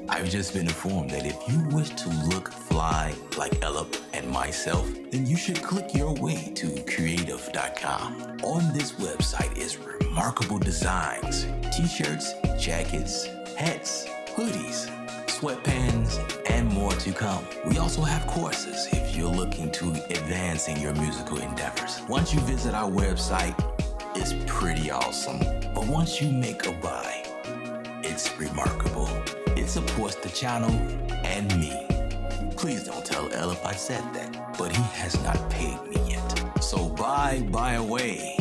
I've just been informed that if you wish to look fly like Ellip and myself, then you should click your way to Kreatve.com. On this website is remarkable designs, t-shirts, jackets, hats, hoodies, sweatpants, and more to come. We also have courses if you're looking to advance in your musical endeavors. Once you visit our website, it's pretty awesome. But once you make a buy, it's remarkable. It supports the channel and me. Please don't tell Ellip I said that, but he has not paid me yet. So buy away.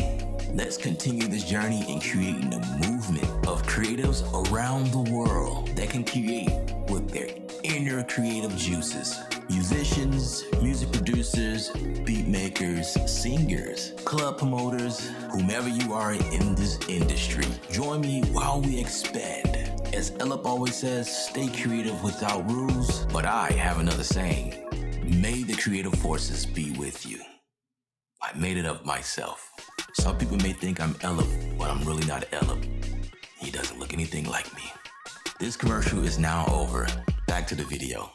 Let's continue this journey in creating a movement of creatives around the world that can create with their inner creative juices. Musicians, music producers, beat makers, singers, club promoters, whomever you are in this industry, join me while we expand. As Ellip always says, stay creative without rules, but I have another saying. May the creative forces be with you. I made it up myself. Some people may think I'm Ellip, but I'm really not Ellip. He doesn't look anything like me. This commercial is now over. Back to the video.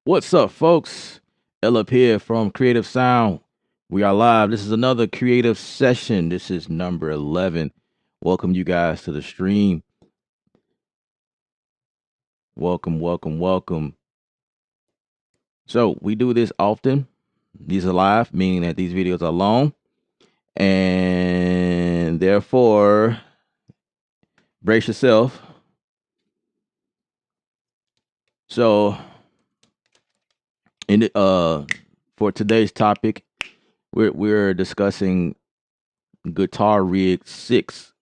What's up, folks? Ellip here from Creative Sound. We are live. This is another creative session. This is number 11. Welcome you guys to the stream. Welcome. So we do this often. These are live, meaning that these videos are long. And therefore, brace yourself. So for today's topic, we're discussing Guitar Rig 6.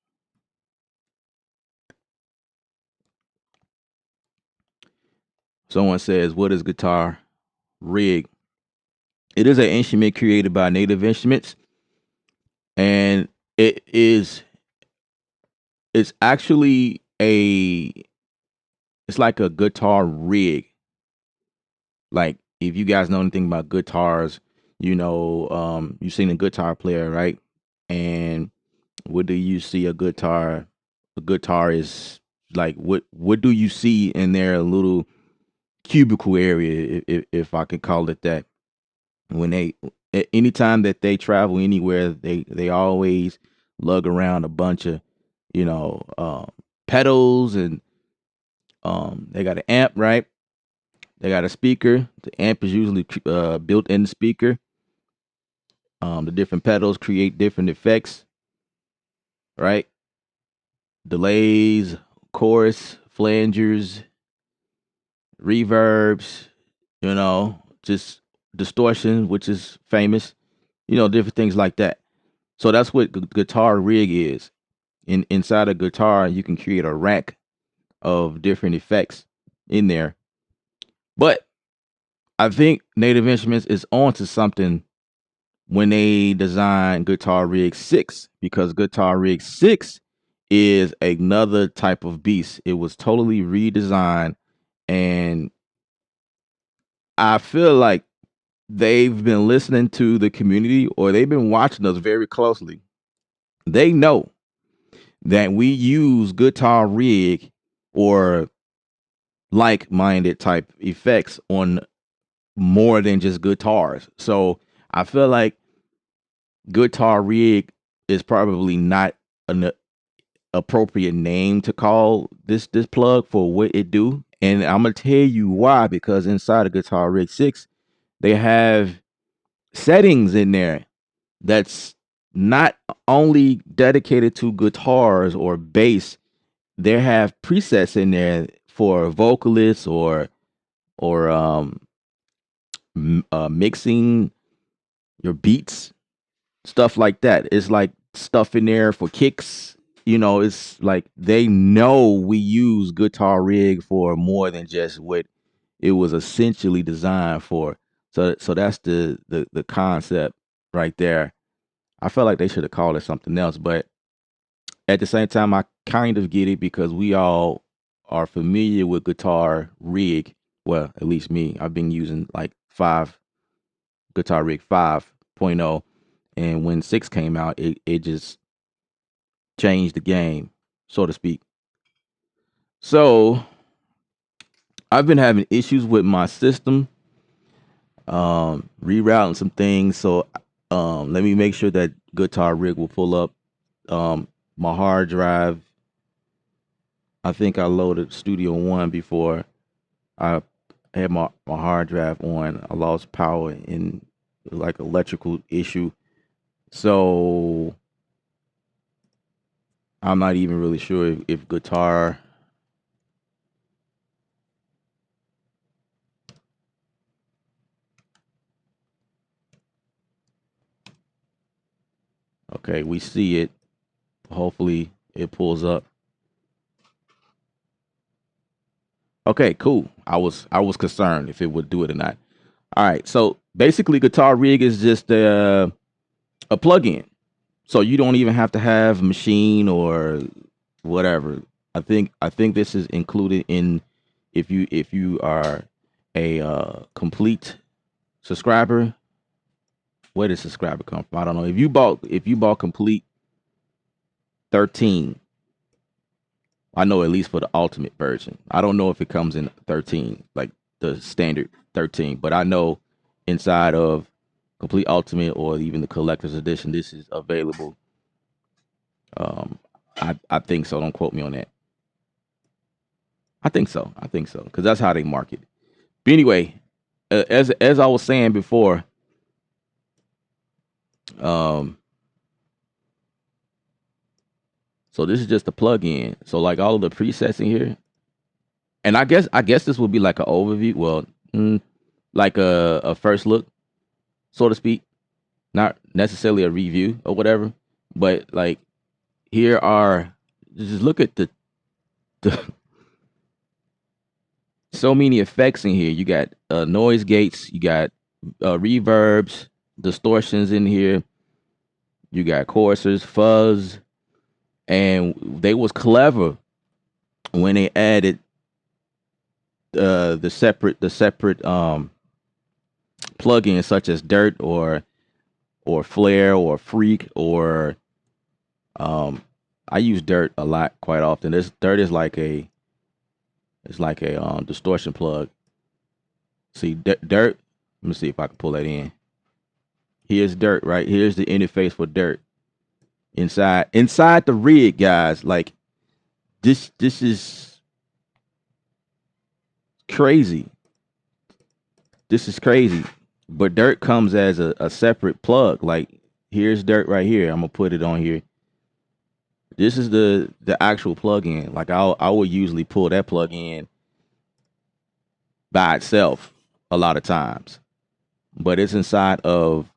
Someone says, what is Guitar Rig? It is an instrument created by Native Instruments, and it's actually it's like a guitar rig. Like, if you guys know anything about guitars, you've seen a guitar player, right? And what do you see a guitar? A guitar is like, what do you see in their little cubicle area, if I could call it that? When anytime that they travel anywhere, they always lug around a bunch of pedals, and they got an amp, right? They got a speaker. The amp is usually built in the speaker. The different pedals create different effects, right? Delays, chorus, flangers, reverbs, just distortion, which is famous, different things like that. So that's what guitar rig is. Inside a guitar, you can create a rack of different effects in there. But I think Native Instruments is onto something when they designed Guitar Rig 6, because Guitar Rig 6 is another type of beast. It was totally redesigned, and I feel like they've been listening to the community, or they've been watching us very closely. They know that we use Guitar Rig or like-minded type effects on more than just guitars. So I feel like Guitar Rig is probably not an appropriate name to call this plug for what it do. And I'm gonna tell you why, because inside of Guitar Rig 6, they have settings in there that's not only dedicated to guitars or bass. They have presets in there for vocalists or mixing your beats, stuff like that. It's like stuff in there for kicks. It's like they know we use Guitar Rig for more than just what it was essentially designed for. So that's the concept right there. I felt like they should have called it something else, but at the same time, I kind of get it because we all are familiar with Guitar Rig. Well, at least me. I've been using like Guitar Rig 5.0, and when 6 came out, it just changed the game, so to speak. So I've been having issues with my system, rerouting some things. So let me make sure that Guitar Rig will pull up. My hard drive, I think I loaded Studio One before I had my hard drive on. I lost power in like electrical issue. So I'm not even really sure if guitar. Okay, we see it. Hopefully it pulls up. Okay, cool. I was concerned if it would do it or not. All right, so basically, Guitar Rig is just a plugin, so you don't even have to have a machine or whatever. I think this is included in if you are a complete subscriber. Where did subscriber come from? I don't know. If you bought complete 13, I know at least for the ultimate version. I don't know if it comes in 13, like the standard 13, but I know inside of complete ultimate or even the collector's edition, this is available. Um, I think so. Don't quote me on that. I think so. I think so because that's how they market. But anyway, as I was saying before, um, so this is just a plug-in. So like all of the presets in here, and I guess this would be like an overview. Well, like a first look, so to speak, not necessarily a review or whatever, but like here are just look at the so many effects in here. You got noise gates, you got reverbs, distortions in here. You got chorusers, fuzz, and they was clever when they added the separate plugins such as Dirt or Flare or Freak or um I use Dirt a lot quite often. This Dirt is like a distortion plug. See Dirt. Let me see if I can pull that in. Here's Dirt, right? Here's the interface for Dirt inside the rig, guys. Like this is crazy. This is crazy. but dirt comes as a separate plug. Like here's dirt right here. I'm gonna put it on here. This is the actual plug-in. Like I would usually pull that plug-in by itself a lot of times, but it's inside of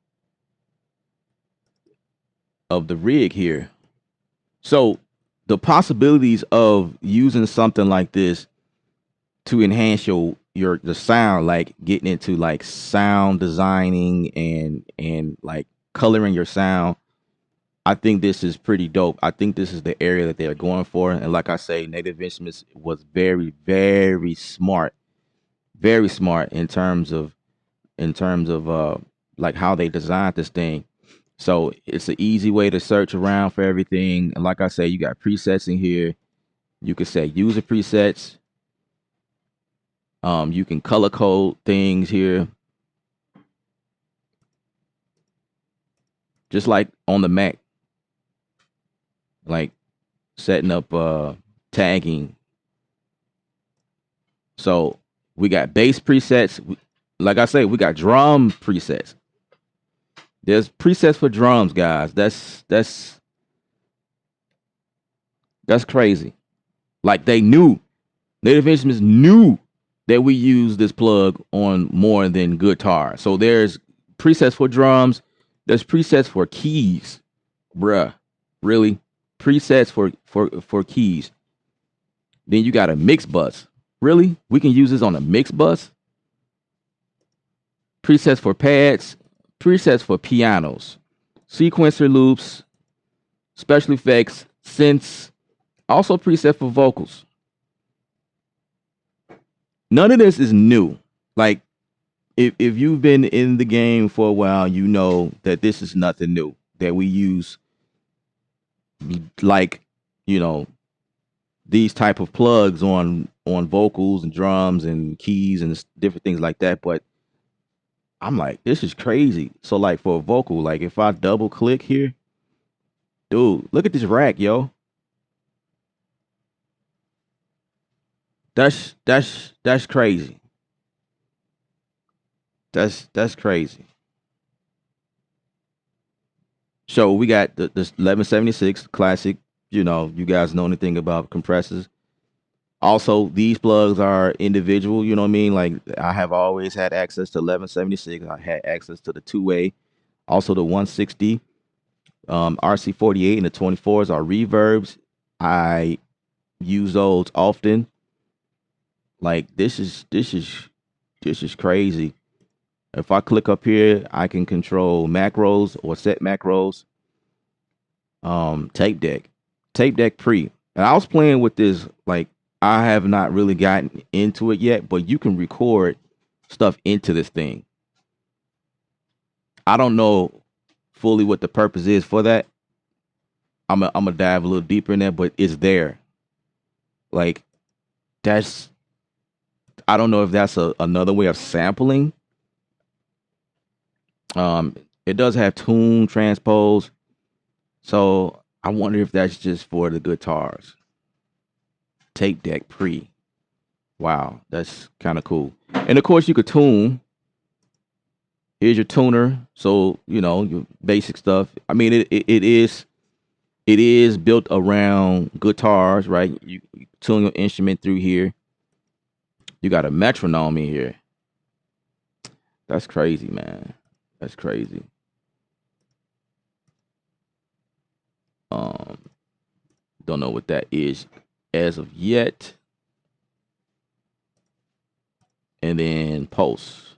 the rig here. So the possibilities of using something like this to enhance your the sound, like getting into like sound designing and like coloring your sound, I think this is pretty dope. I think this is the area that they're going for. And like I say, Native Instruments was very smart in terms of like how they designed this thing. So it's an easy way to search around for everything. And like I say, you got presets in here. You can say user presets. You can color code things here, just like on the Mac, like setting up tagging. So we got bass presets. Like I say, we got drum presets. There's presets for drums, guys. That's crazy. Like they knew, Native Instruments knew that we use this plug on more than guitar. So there's presets for drums. There's presets for keys, bruh. Really, presets for keys. Then you got a mix bus. Really, we can use this on a mix bus. Presets for pads. Presets for pianos. Sequencer loops. Special effects. Synths. Also preset for vocals. None of this is new. Like if you've been in the game for a while, you know that this is nothing new. That we use like, you know, these type of plugs on vocals and drums and keys and different things like that. But I'm like, this is crazy. So like for a vocal, like if I double click here, dude, look at this rack, yo. That's crazy. That's crazy. So we got this 1176 classic. You know, you guys know anything about compressors. Also, these plugs are individual. You know what I mean? Like I have always had access to 1176. I had access to the 2-way, also the 160, RC48, and the 24s are reverbs. I use those often. Like this is crazy. If I click up here, I can control macros or set macros. Tape deck, tape deck pre. And I was playing with this. Like I have not really gotten into it yet, but you can record stuff into this thing. I don't know fully what the purpose is for that. I'm gonna dive a little deeper in that, but it's there. Like that's I don't know if that's another way of sampling. It does have tune transpose, so I wonder if that's just for the guitars. Tape deck pre. Wow, that's kind of cool. And of course, you could tune. Here's your tuner, so you know your basic stuff. I mean, it is built around guitars, right? You tune your instrument through here. You got a metronome in here. That's crazy, man. That's crazy. Um, don't know what that is as of yet. And then pulse.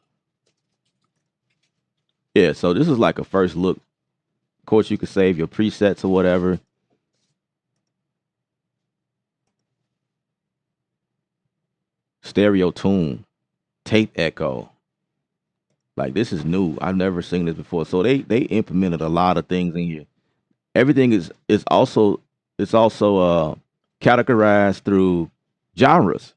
Yeah, so this is like a first look. Of course, you could save your presets or whatever. Stereo tune, tape echo. Like this is new. I've never seen this before. So they implemented a lot of things in here. Everything is also it's also categorized through genres.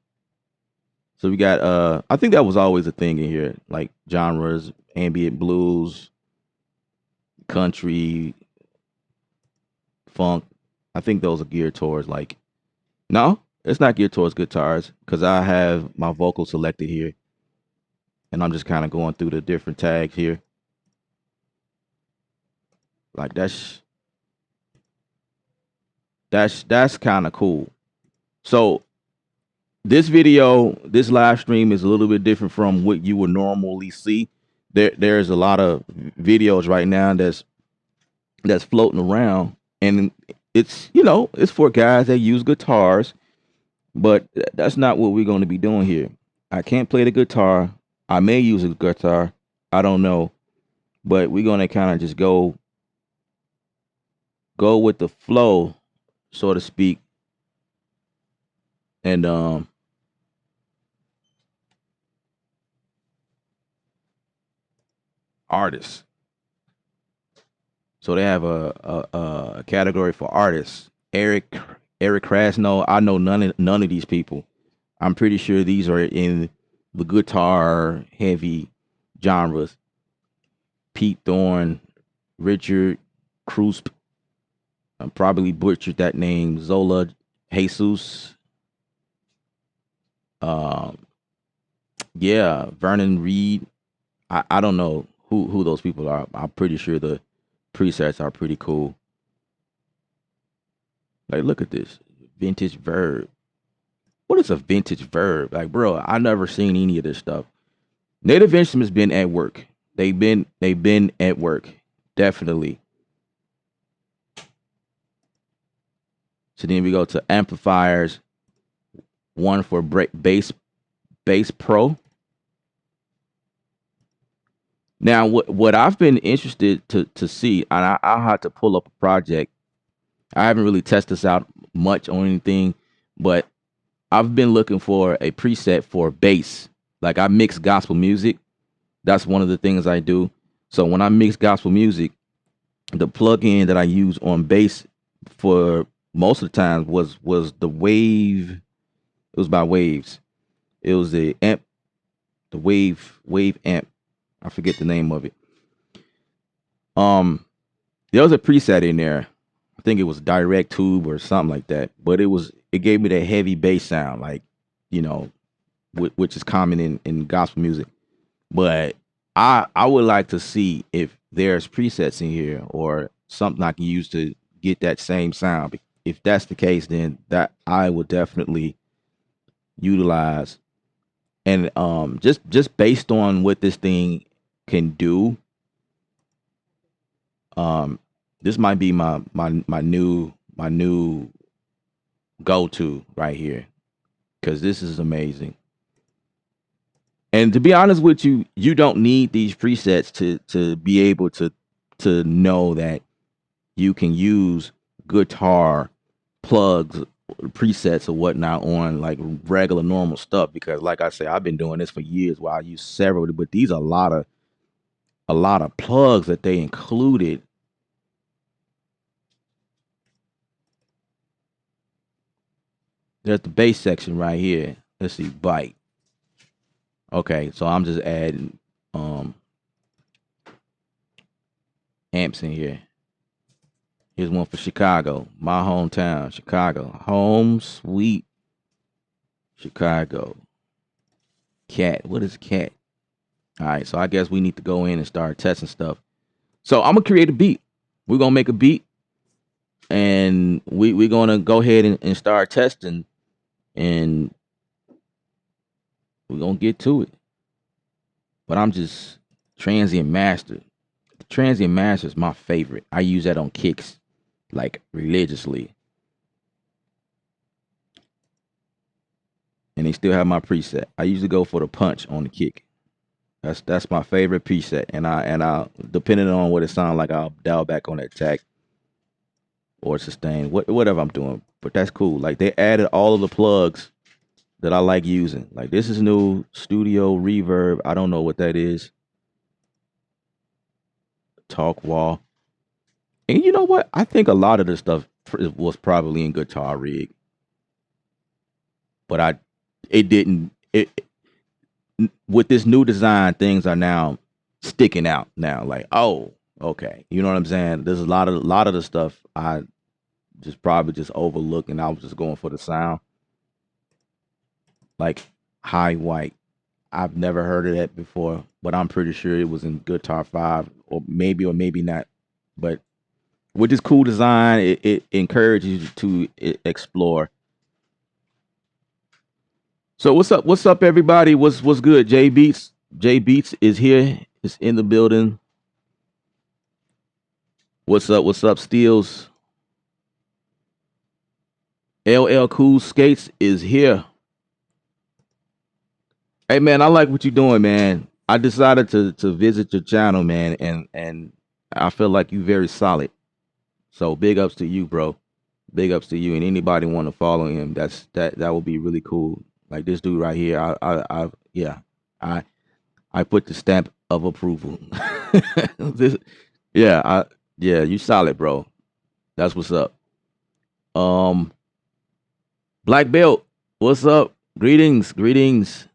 So we got I think that was always a thing in here, like genres, ambient blues, country, funk. I think those are geared towards like no, it's not geared towards guitars because I have my vocal selected here. and I'm just kind of going through the different tags here. Like that's kind of cool. So this live stream is a little bit different from what you would normally see. There's a lot of videos right now that's floating around, and it's it's for guys that use guitars, but that's not what we're going to be doing here. I can't play the guitar. I may use a guitar. I don't know, but we're going to kind of just go with the flow, so to speak, and artists. So they have a category for artists. Eric Krasno. I know none of these people. I'm pretty sure these are in the guitar heavy genres. Pete Thorne, Richard Krusp. I probably butchered that name. Zola Jesus. Um, yeah, Vernon Reed. I don't know who those people are. I'm pretty sure the presets are pretty cool. Like, look at this vintage verb. What is a vintage verb? Like, bro, I never seen any of this stuff. Native Instruments been at work. They've been at work, definitely. So then we go to amplifiers. One for bass pro. Now, what I've been interested to see, and I'll have to pull up a project. I haven't really tested this out much on anything, but I've been looking for a preset for bass. Like, I mix gospel music. That's one of the things I do. So when I mix gospel music, the plug-in that I use on bass for most of the time was the Wave. It was by Waves. It was the amp, the Wave amp. I forget the name of it. Um, there was a preset in there. I think it was Direct Tube or something like that. But it gave me that heavy bass sound, like, you know, which is common in gospel music. But I would like to see if there's presets in here or something I can use to get that same sound. If that's the case, then that I would definitely utilize. And just based on what this thing can do, um, this might be my new go to right here, because this is amazing. And to be honest with you, you don't need these presets to be able to know that you can use guitar plugs, presets or whatnot on like regular normal stuff. Because like I say, I've been doing this for years while I use several, but these are a lot of plugs that they included. There's the bass section right here. Let's see, bite. Okay, so I'm just adding um amps in here. Here's one for Chicago, my hometown, Chicago. Home sweet Chicago. Cat. What is cat? All right, so I guess we need to go in and start testing stuff. So I'm gonna create a beat. We're gonna make a beat, and we're gonna go ahead and start testing, and we're gonna get to it. But I'm just transient master. The transient master is my favorite. I use that on kicks like religiously, and they still have my preset. I usually go for the punch on the kick. That's my favorite preset, and I depending on what it sounds like, I'll dial back on that attack or sustain, whatever I'm doing. But that's cool. Like, they added all of the plugs that I like using. Like, this is new studio reverb. I don't know what that is. Talk wall. And you know what? I think a lot of this stuff was probably in Guitar Rig, but it didn't. With this new design, things are now sticking out. Now, like, oh, okay, you know what I'm saying? There's a lot of the stuff I just probably just overlooked, and I was just going for the sound, like high white. I've never heard of that before, but I'm pretty sure it was in Guitar 5 or maybe not. But with this cool design, it encourages you to explore. So what's up? What's up, everybody? What's good? J Beats. J Beats is here. Is in the building. What's up? What's up, Steels? LL Cool Skates is here. Hey man, I like what you're doing, man. I decided to visit your channel, man, and I feel like you very solid. So big ups to you, bro. Big ups to you, and anybody want to follow him. That would be really cool. Like this dude right here. Yeah. I I put the stamp of approval. This, yeah, yeah, you solid, bro. That's what's up. Um, Black Belt, what's up? Greetings, greetings.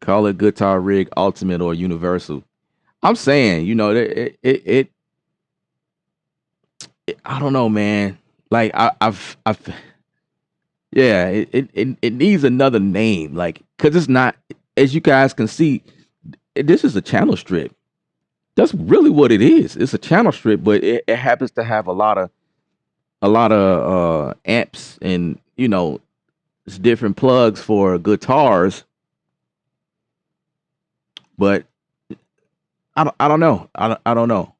Call it Guitar Rig Ultimate or Universal. I'm saying, I don't know, man. Like I've yeah, it needs another name, like, cause it's not, as you guys can see, this is a channel strip. That's really what it is. It's a channel strip, but it happens to have a lot of amps and it's different plugs for guitars. But I don't know. I don't know.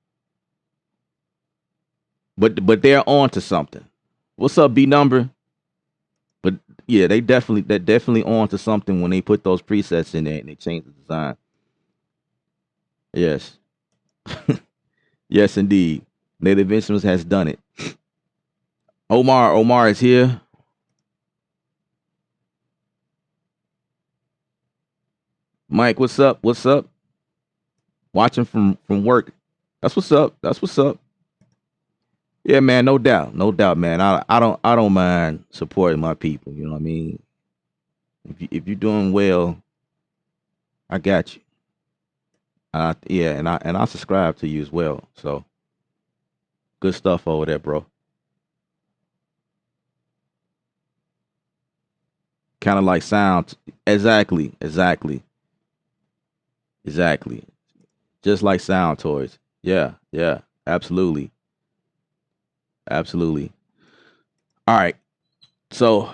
But they're on to something. What's up, B number? But yeah, they're definitely on to something when they put those presets in there and they change the design. Yes. Yes, indeed. Native Instruments has done it. Omar is here. Mike, what's up? What's up? Watching from work. That's what's up. That's what's up. Yeah, man, no doubt. No doubt, man. I don't mind supporting my people, you know what I mean? If you're doing well, I got you. Yeah, and I subscribe to you as well. So good stuff over there, bro. Kind of like sound. Exactly, exactly, exactly. Just like sound toys. Yeah, yeah, absolutely, absolutely. All right, so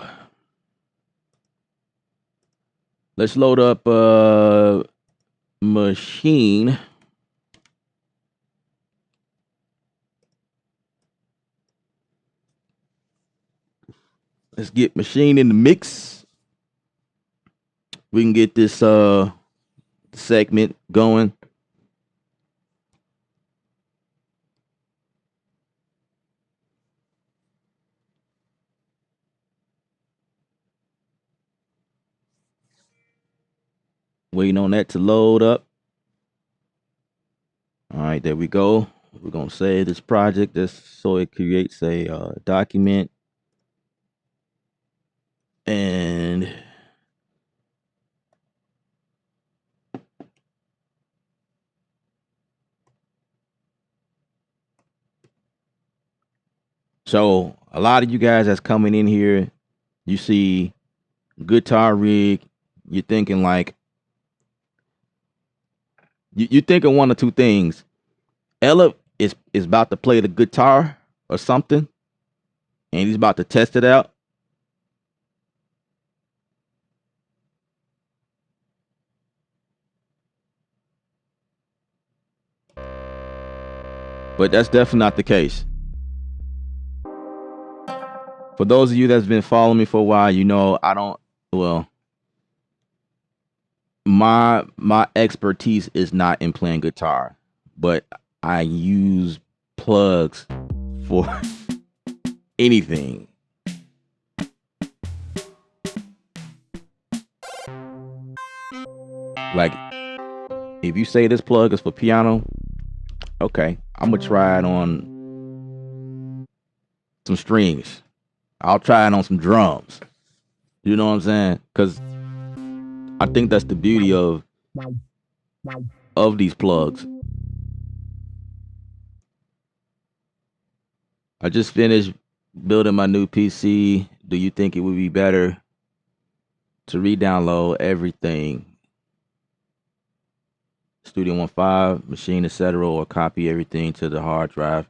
let's load up machine. Let's get machine in the mix. We can get this segment going. Waiting on that to load up. All right, there we go. We're gonna save this project just so it creates a document. And so a lot of you guys that's coming in here, you see guitar rig, you're thinking like you're thinking one or two things. Ella is about to play the guitar or something, and he's about to test it out. But that's definitely not the case. For those of you that's been following me for a while, I don't, well, my expertise is not in playing guitar, but I use plugs for anything. Like if you say this plug is for piano, okay, I'm gonna try it on some strings. I'll try it on some drums. You know what I'm saying? Because I think that's the beauty of these plugs. I just finished building my new PC. Do you think it would be better to re-download everything, Studio One 5, machine, etc., or copy everything to the hard drive.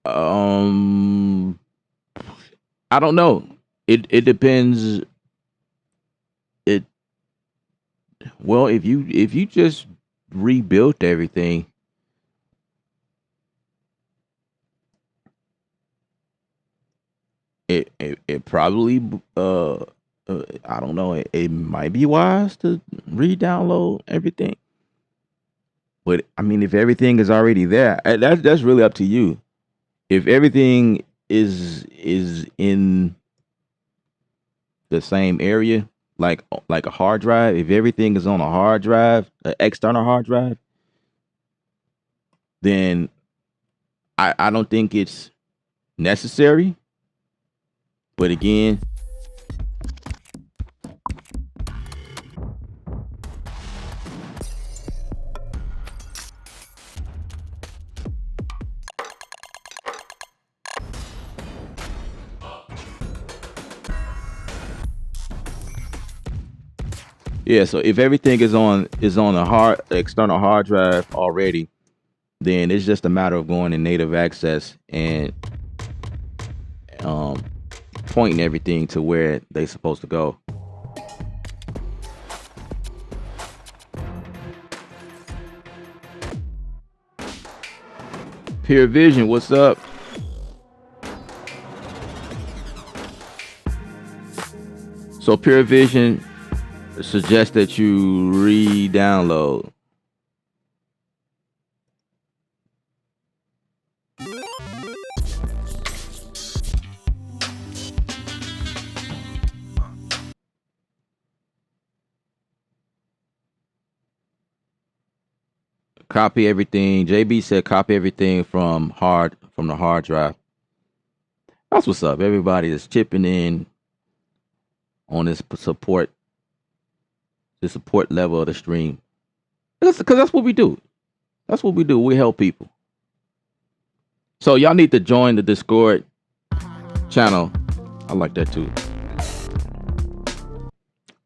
I don't know. It depends. It Well, if you just rebuilt everything, it probably I don't know. It might be wise to re-download everything. But I mean, if everything is already there, that's really up to you. If everything is in the same area, like a hard drive, if everything is on a hard drive, an external hard drive, then I don't think it's necessary. But again, yeah. So if everything is on a hard external hard drive already, then it's just a matter of going in native access and um, pointing everything to where they're supposed to go. Peer Vision, what's up? So Peer Vision suggests that you re-download. Copy everything. JB said copy everything from the hard drive. That's what's up. Everybody is chipping in on this support, the support level of the stream. Because that's what we do. That's what we do. We help people. So y'all need to join the Discord channel. I like that too.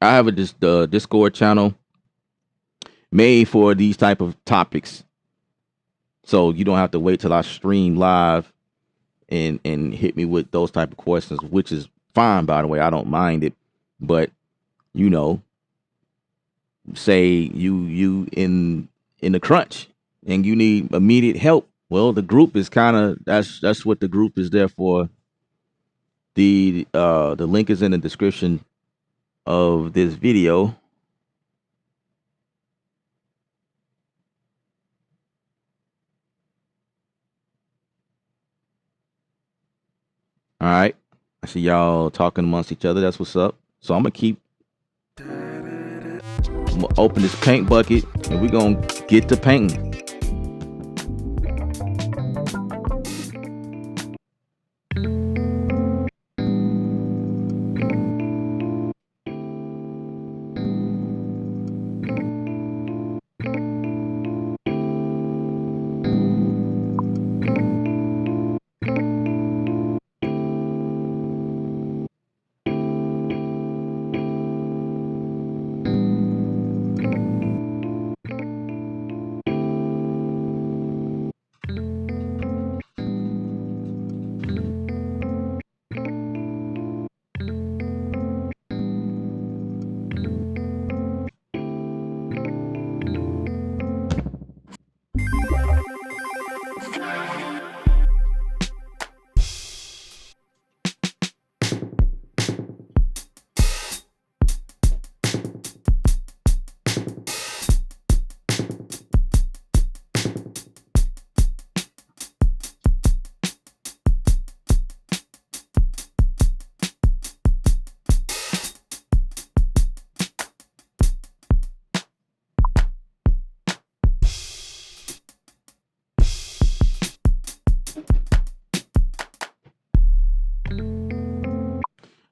I have a Discord channel made for these type of topics. So you don't have to wait till I stream live and hit me with those type of questions, which is fine, by the way. I don't mind it. But you know, say you in the crunch and you need immediate help. Well, the group is kind of that's what the group is there for. The link is in the description of this video. All right. I see y'all talking amongst each other. That's what's up. So I'm gonna open this paint bucket and we're gonna get to painting.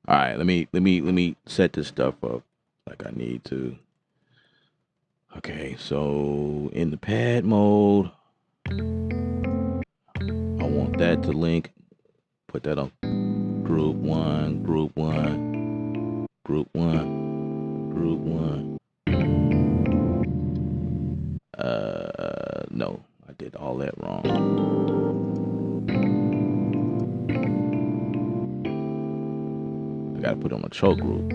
All right, let me set this stuff up like I need to. Okay, so in the pad mode, I want that to link. Put that on Group one, group one, group one, group one. No, I did all that wrong. I gotta put on a choke group.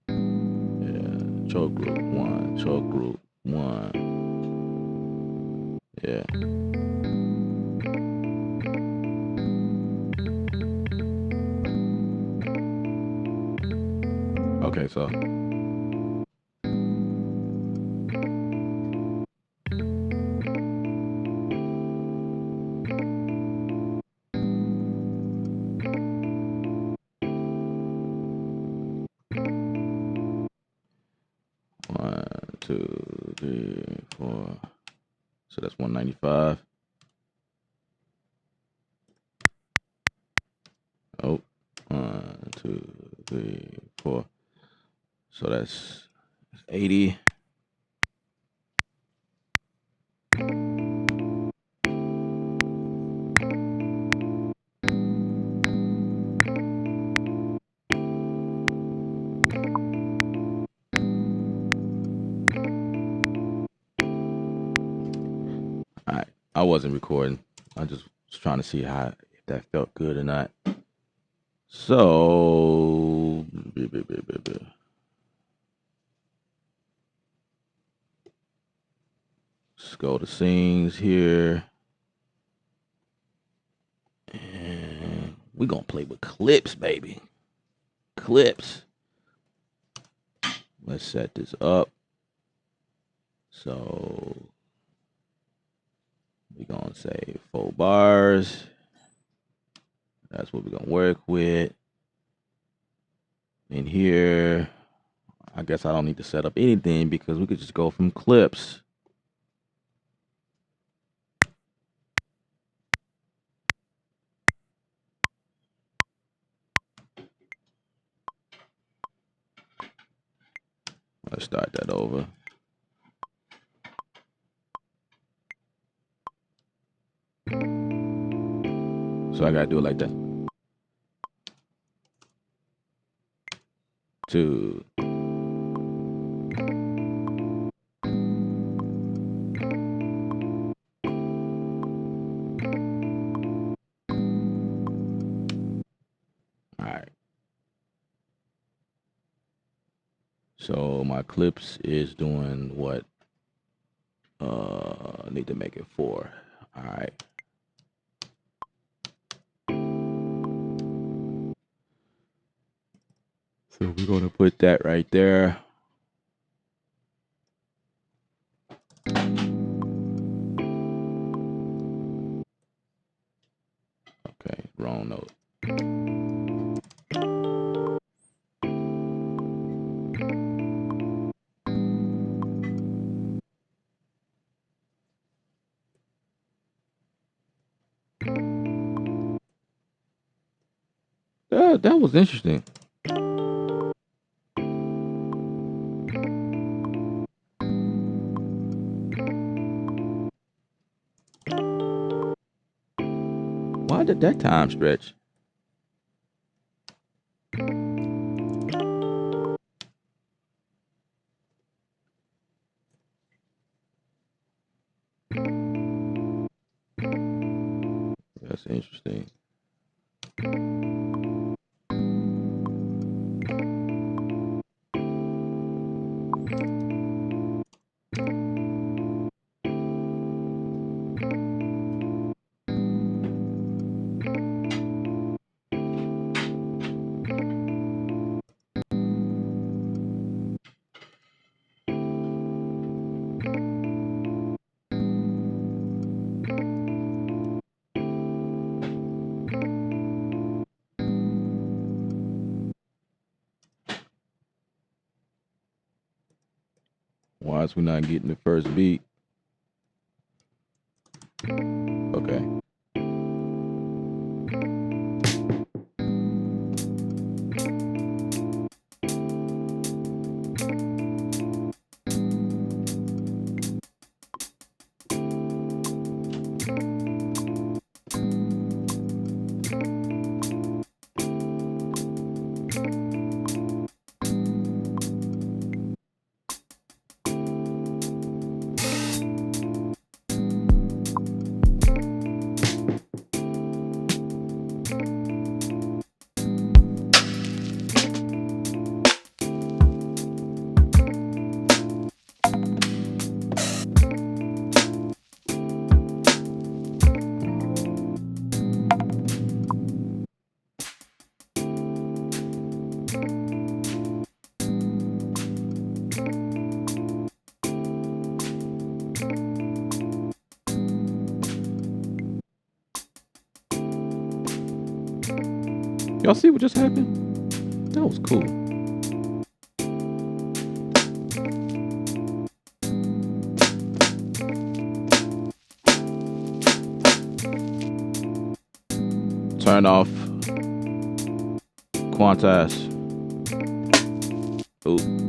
Yeah, choke group one, choke group one. Yeah. Okay, so 1, 2, 3, 4. So that's 195. Oh, 1, 2, 3, 4. So that's 80. All right, I wasn't recording. I just was trying to see if that felt good or not. So let's go to scenes here. And we're gonna play with clips, baby. Clips. Let's set this up. So we're gonna say 4 bars. That's what we're gonna work with. In here, I guess I don't need to set up anything because we could just go from clips. Let's start that over. So I gotta do it like that. 2. All right. So my clips is doing what? I need to make it 4. All right. So we're gonna put that right there. Okay, wrong note. That was interesting. Why did that time stretch? That's interesting. Why is we not getting the first beat? Okay. Y'all see what just happened? That was cool. Turn off quantize. Ooh.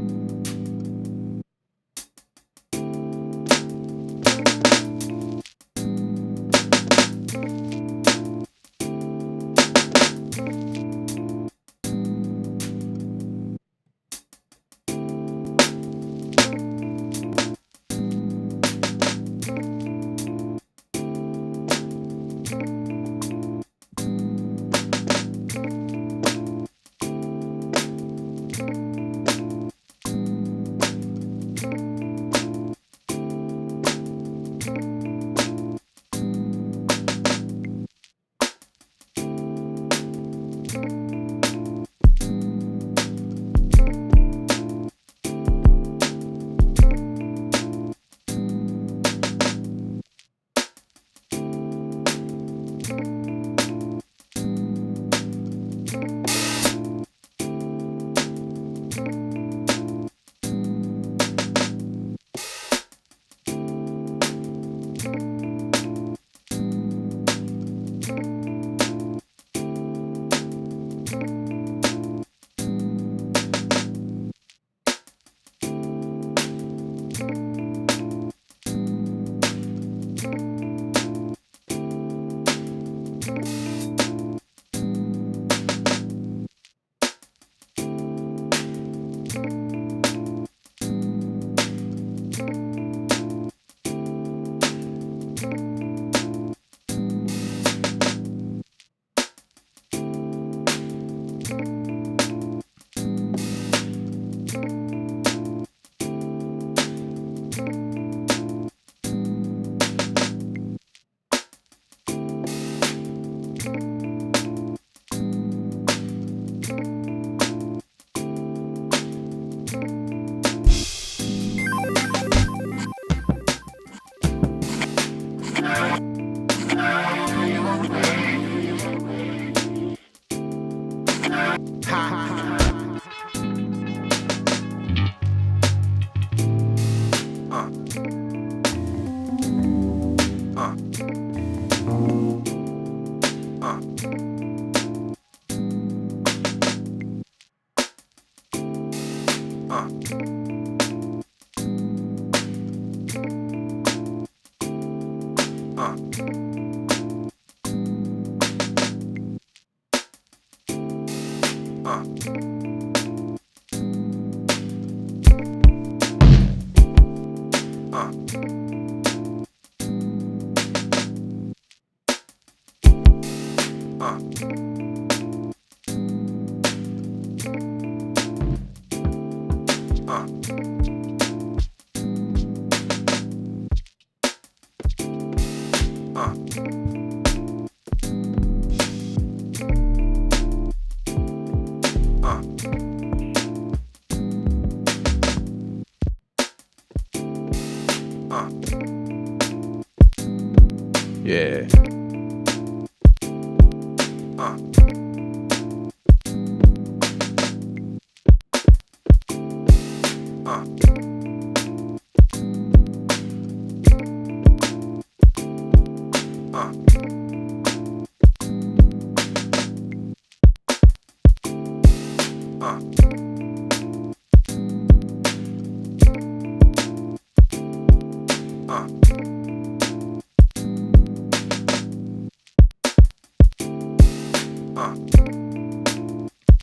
Yeah.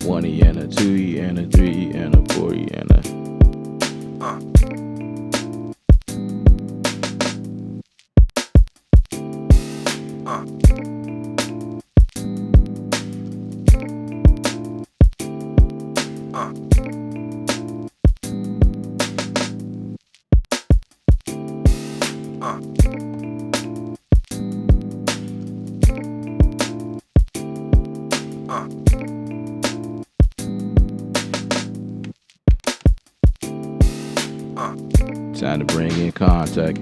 One E and a 2 E and a 3 E and a 4 E and a time to bring in contact.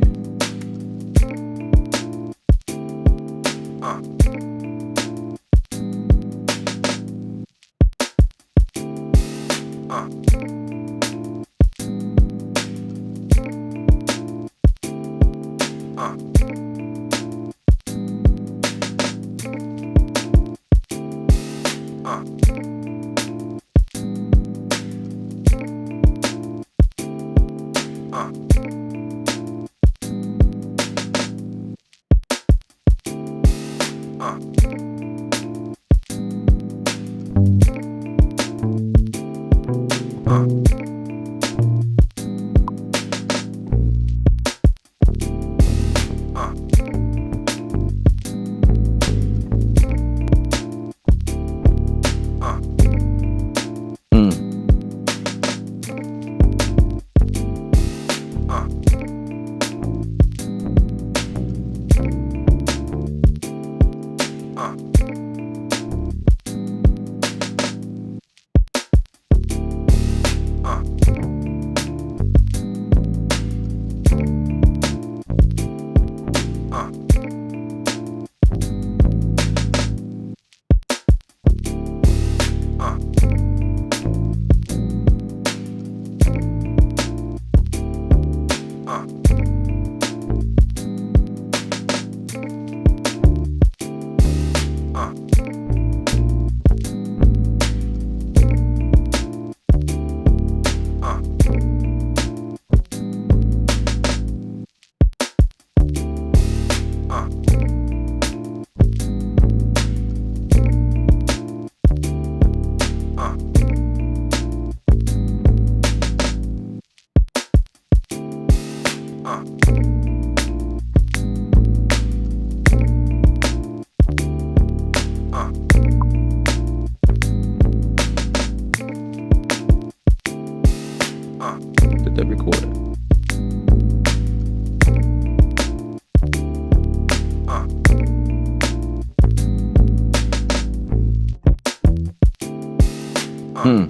Hmm.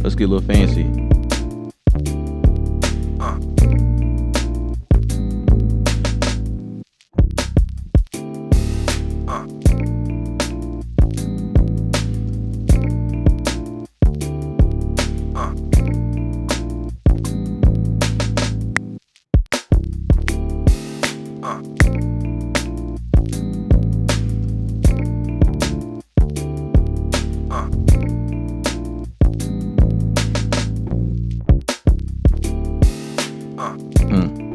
Let's get a little fancy. Hmm.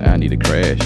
Now I need a crash.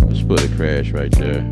Let's put a crash right there.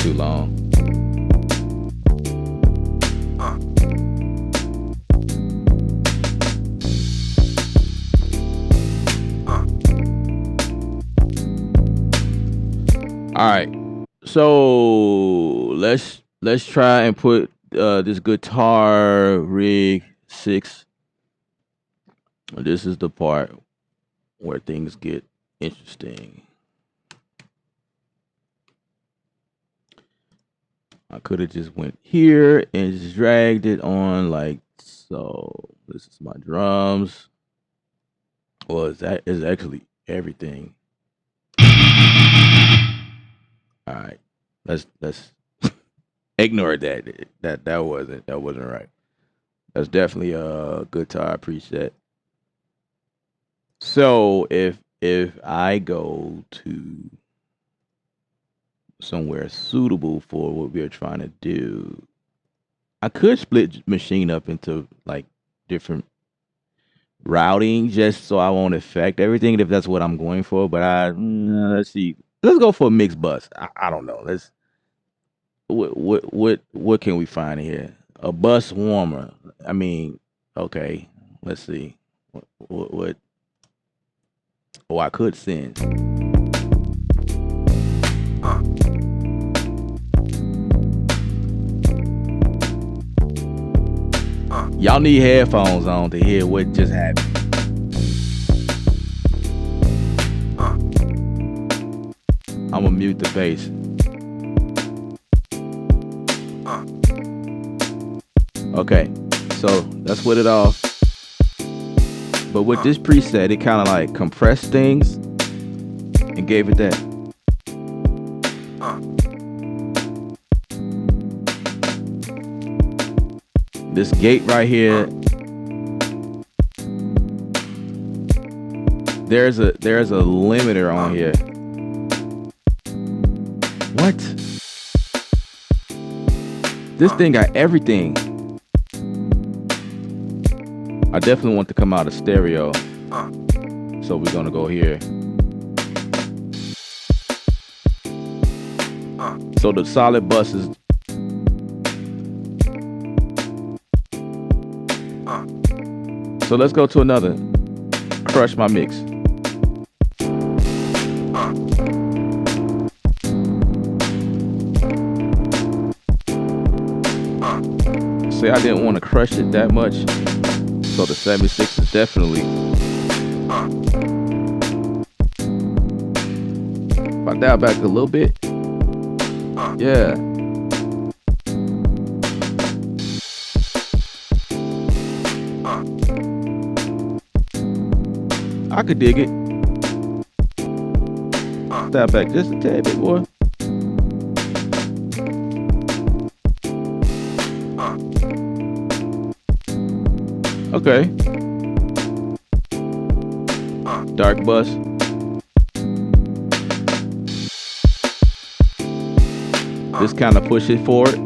too long. All right, so let's try and put this guitar rig 6. This is the part where things get interesting. I could have just went here and just dragged it on like so. This is my drums. Well, is actually everything. All right, let's ignore that. That wasn't right. That's definitely a guitar preset. So if I go to somewhere suitable for what we're trying to do, I could split machine up into like different routing just so I won't affect everything if that's what I'm going for. But let's see. Let's go for a mixed bus. I don't know. Let's what can we find here? A bus warmer. I mean, okay. Let's see. What oh, I could send. Y'all need headphones on to hear what just happened. I'm gonna mute the bass. Okay, so let's put it off. But with this preset, it kind of like compressed things and gave it that. This gate right here, there's a limiter on here. What? This thing got everything. I definitely want to come out of stereo. So we're gonna go here. So the solid bus is so let's go to another. Crush my mix. See, I didn't want to crush it that much. So the 76 is definitely. If I dial back a little bit. Yeah. I could dig it. Dial back just a tad bit more. Okay. Dark bus. Just kind of push it forward.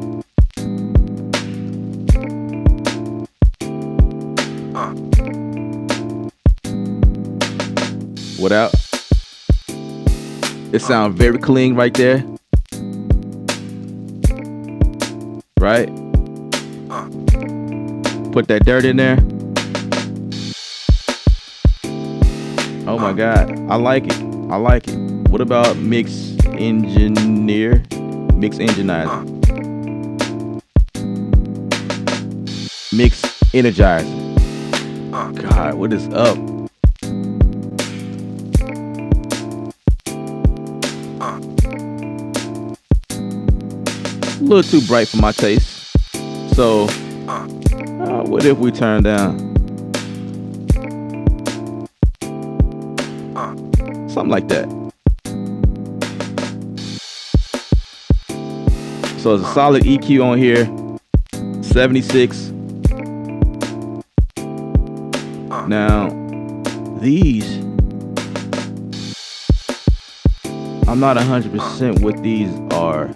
Without. It sounds very clean right there. Right? Put that dirt in there. Oh my God, I like it. I like it. What about mix engineer? Mix enginizer. Mix energizer. God, what is up? A little too bright for my taste. So, what if we turn down? Something like that. So it's a solid EQ on here. 76. Now, these, I'm not 100% what these are.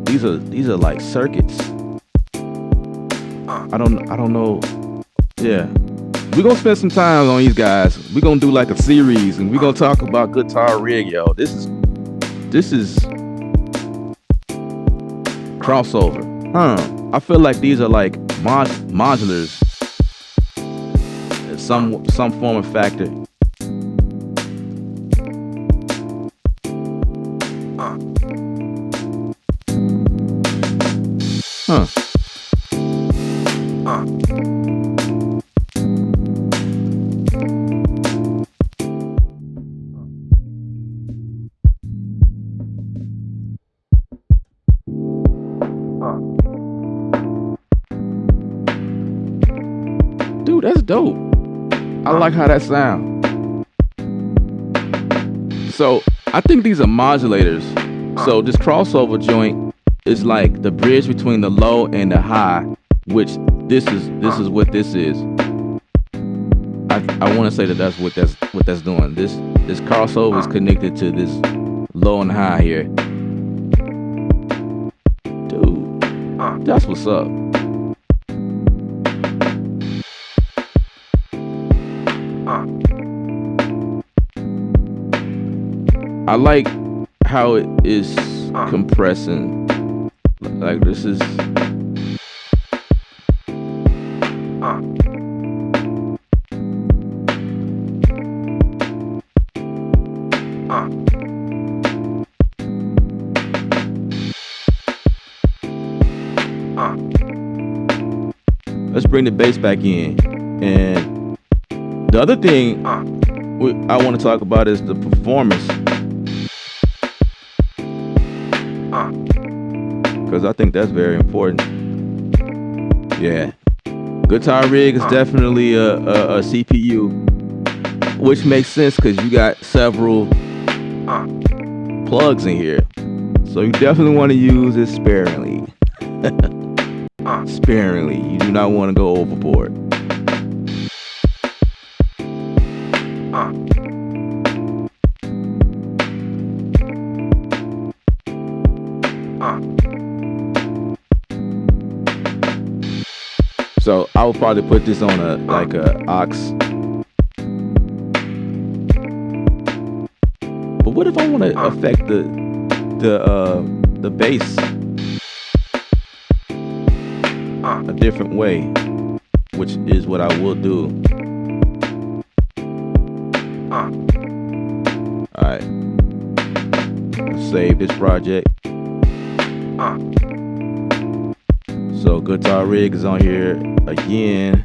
These are like circuits. I don't know. Yeah. We're gonna spend some time on these guys. We're gonna do like a series and we're gonna talk about guitar rig, yo. This is crossover. I feel like these are like modulars, some form of factor. Dude, that's dope. I like how that sounds. So I think these are modulators. So this crossover joint is like the bridge between the low and the high, which this is what this is. I want to say that's what that's doing. This crossover is connected to this low and high here. Dude, that's what's up. I like how it is compressing. Like this is let's bring the bass back in. And the other thing I want to talk about is the performance, because I think that's very important. Yeah, guitar rig is definitely a CPU, which makes sense because you got several plugs in here, so you definitely want to use it sparingly. Sparingly, you do not want to go overboard. So I would probably put this on a aux. But what if I want to affect the bass a different way, which is what I will do. Alright, let's save this project. So guitar rig is on here again.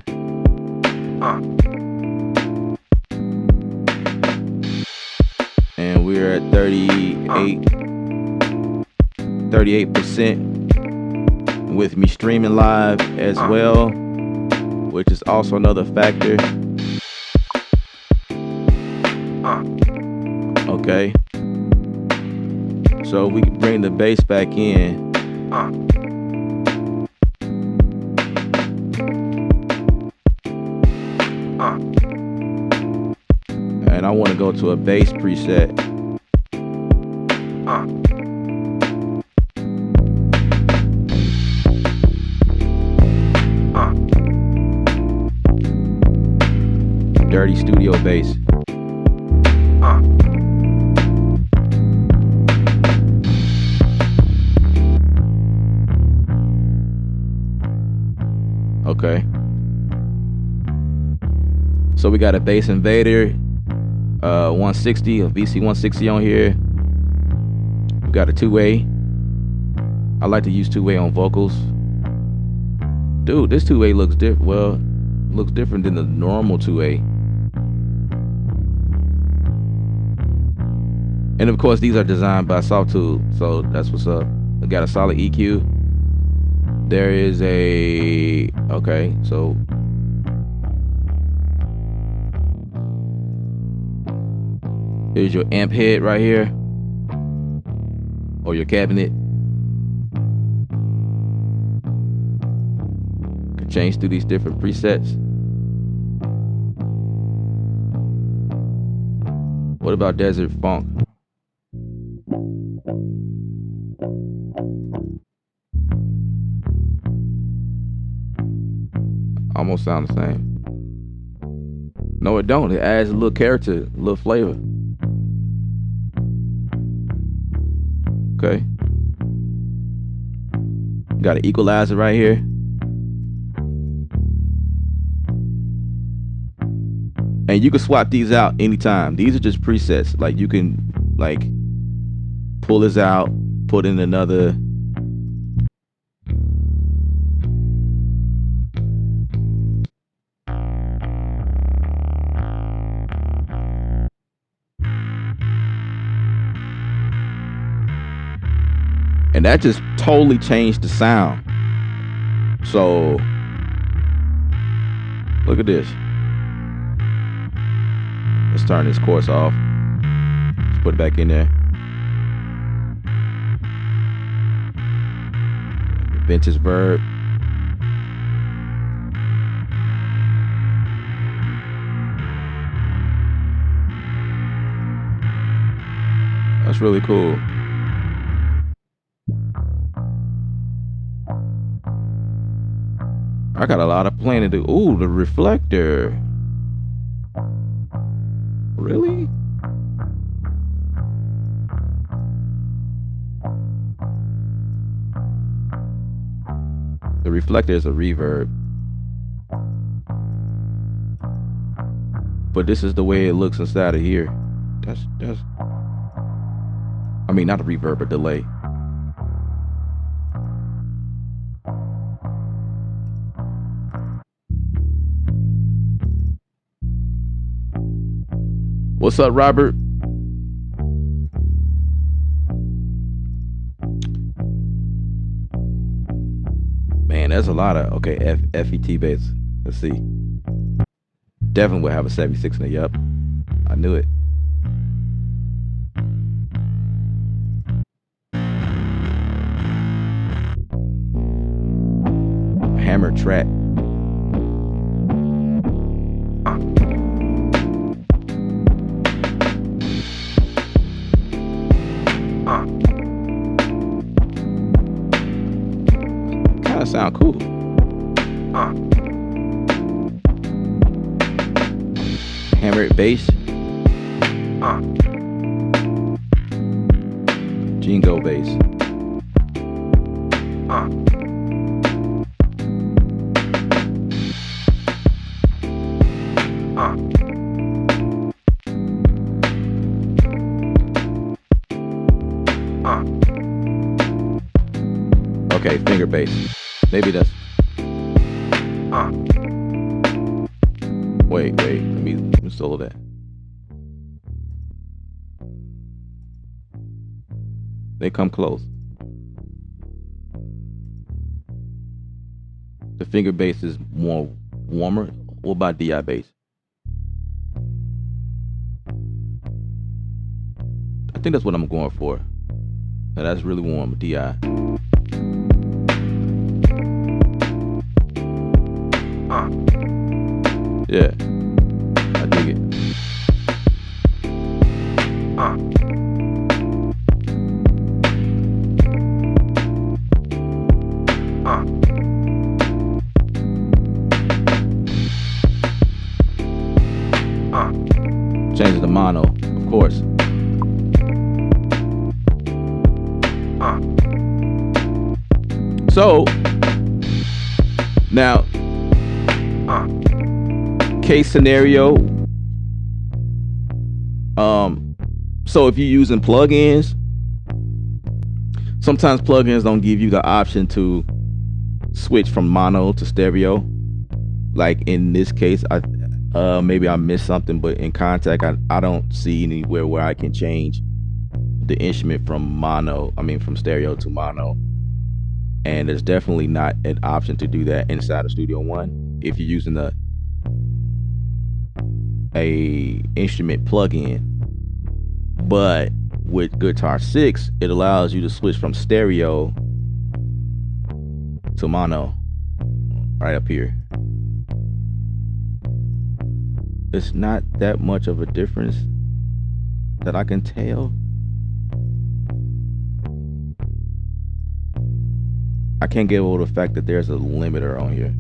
And we're at 38% with me streaming live as well, which is also another factor. Okay, so we can bring the bass back in. And I want to go to a bass preset. Dirty studio bass. Okay. So we got a Bass Invader 160, a VC 160 on here. We got a two-way. I like to use two-way on vocals. Dude, this two-way looks different. Well, looks different than the normal two-way. And of course, these are designed by Sawtooth, so that's what's up. We got a solid EQ. There is a, okay, so here's your amp head right here, or your cabinet. Can change through these different presets. What about Desert Funk? Almost sound the same. No, it don't. It adds a little character, a little flavor. Okay. Got an equalizer right here. And you can swap these out anytime. These are just presets. Like you can like pull this out, put in another. And that just totally changed the sound. So look at this. Let's turn this chorus off. Let's put it back in there. Vintage verb. That's really cool. I got a lot of planning to do. Ooh, the reflector. Really? The reflector is a reverb. But this is the way it looks inside of here. That's I mean, not a reverb, but delay. What's up, Robert? Man, that's a lot of FET bass. Let's see. Definitely will have a 76 in it. Yup, I knew it. Hammer track. Kind of sound cool. Hammered bass. Jingo bass. Okay, finger bass. Maybe that's. Wait. Let me solo that. They come close. The finger bass is more warmer. What about DI bass? I think that's what I'm going for. Now that's really warm, DI. Yeah, I dig it. Change it to mono, of course. So now, case scenario. So if you're using plugins, sometimes plugins don't give you the option to switch from mono to stereo. Like in this case, maybe I missed something, but in Contact, I don't see anywhere where I can change the instrument from stereo to mono. And there's definitely not an option to do that inside of Studio One if you're using a instrument plugin. But with Guitar 6, it allows you to switch from stereo to mono right up here. It's not that much of a difference that I can tell. I can't get over the fact that there's a limiter on here.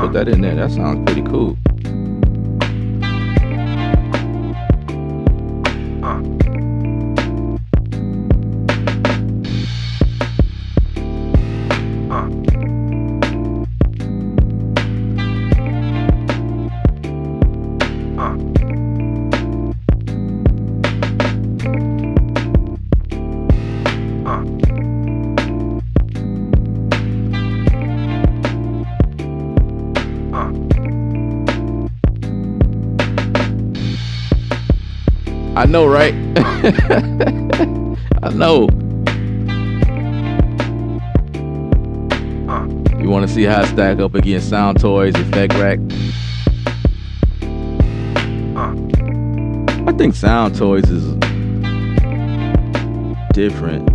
put that in there. That sounds pretty cool. I know, right? I know. You want to see how it stack up against Sound Toys, Effect Rack? I think Sound Toys is different.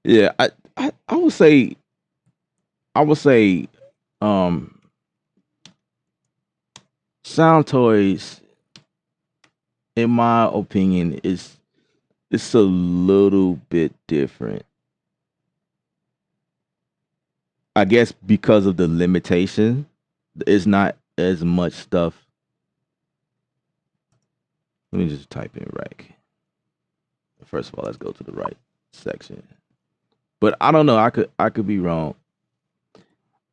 Yeah, I would say Sound Toys, in my opinion, it's a little bit different. I guess because of the limitation, it's not as much stuff. Let me just type in rack. First of all, let's go to the right section. But I don't know. I could be wrong.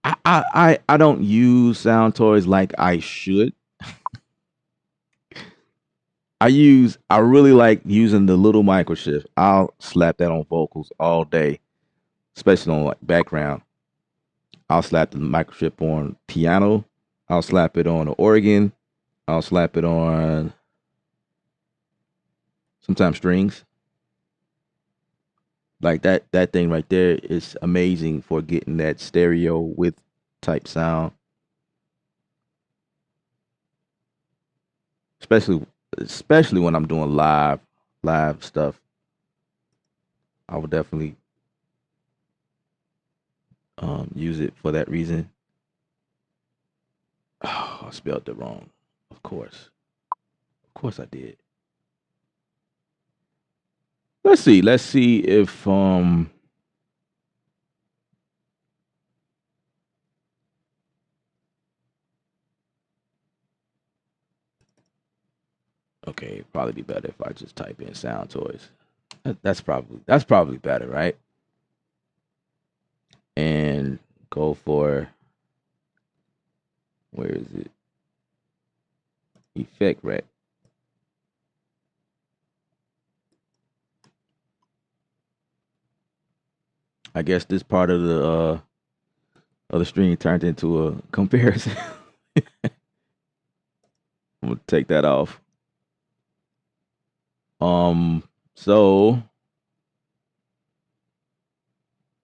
I don't use Sound Toys like I should. I really like using the little microshift. I'll slap that on vocals all day, especially on like background. I'll slap the microchip on piano. I'll slap it on the organ. I'll slap it on sometimes strings. Like that thing right there is amazing for getting that stereo with type sound. Especially when I'm doing live stuff. I would definitely use it for that reason. Oh, I spelled it wrong. Of course I did. Let's see if okay, it'd probably be better if I just type in Sound Toys. That's probably better, right? And go for, where is it? Effect rack. I guess this part of the stream turned into a comparison. I'm gonna take that off. So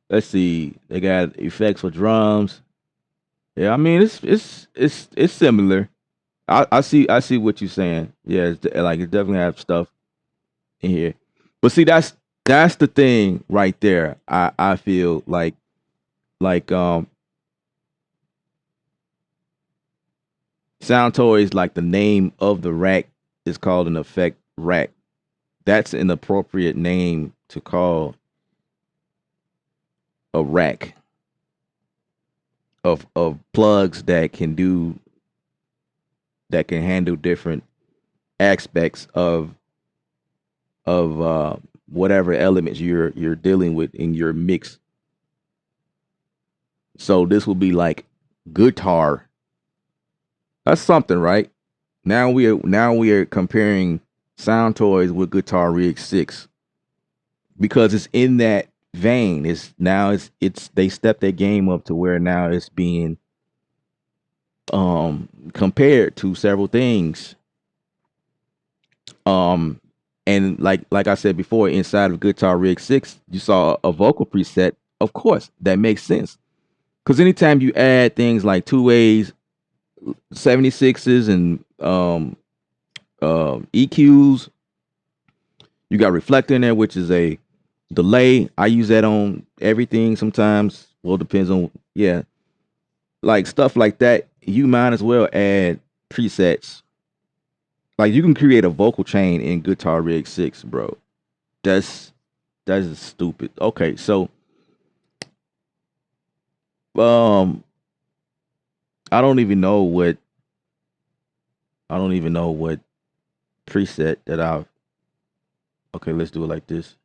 let's see. They got effects for drums. Yeah, I mean it's similar. I see what you're saying. Yeah, like it definitely have stuff in here. But see, that's the thing right there. I feel like Sound Toys, like the name of the rack is called an effect rack. That's an appropriate name to call a rack of plugs that can handle different aspects of whatever elements you're dealing with in your mix. So this will be like guitar. That's something, right? Now we are comparing Sound Toys with Guitar Rig 6 because it's in that vein. It's they stepped their game up to where now it's being compared to several things. And like I said before, inside of Guitar Rig 6, you saw a vocal preset. Of course, that makes sense. Because anytime you add things like 2A's, 76s, and EQs, you got reflector in there, which is a delay. I use that on everything sometimes. Well, it depends on, yeah. Like stuff like that, you might as well add presets. Like you can create a vocal chain in Guitar Rig 6, bro. That's that's stupid. Okay, so um I don't even know what I don't even know what preset that I've okay, let's do it like this.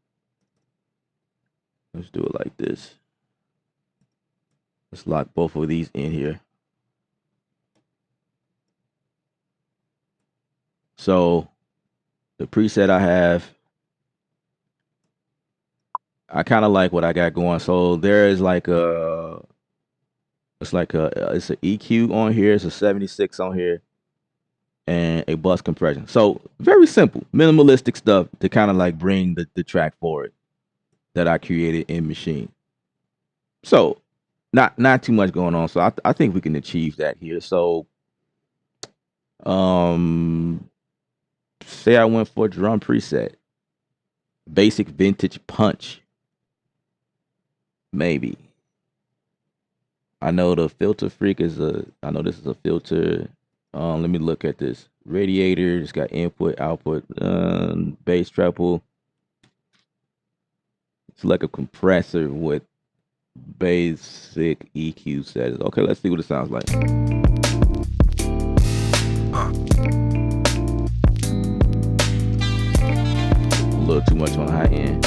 Let's do it like this. Let's lock both of these in here. So the preset I have, I kind of like what I got going. So there is like it's an EQ on here, it's a 76 on here, and a bus compression. So very simple, minimalistic stuff to kind of like bring the track forward that I created in Machine. So not too much going on. So I think we can achieve that here. So um say I went for a drum preset, basic vintage punch, maybe. I know the filter freak is I know this is a filter. Let me look at this. Radiator, it's got input, output, bass treble. It's like a compressor with basic EQ settings. Okay, let's see what it sounds like. A little too much on the high end.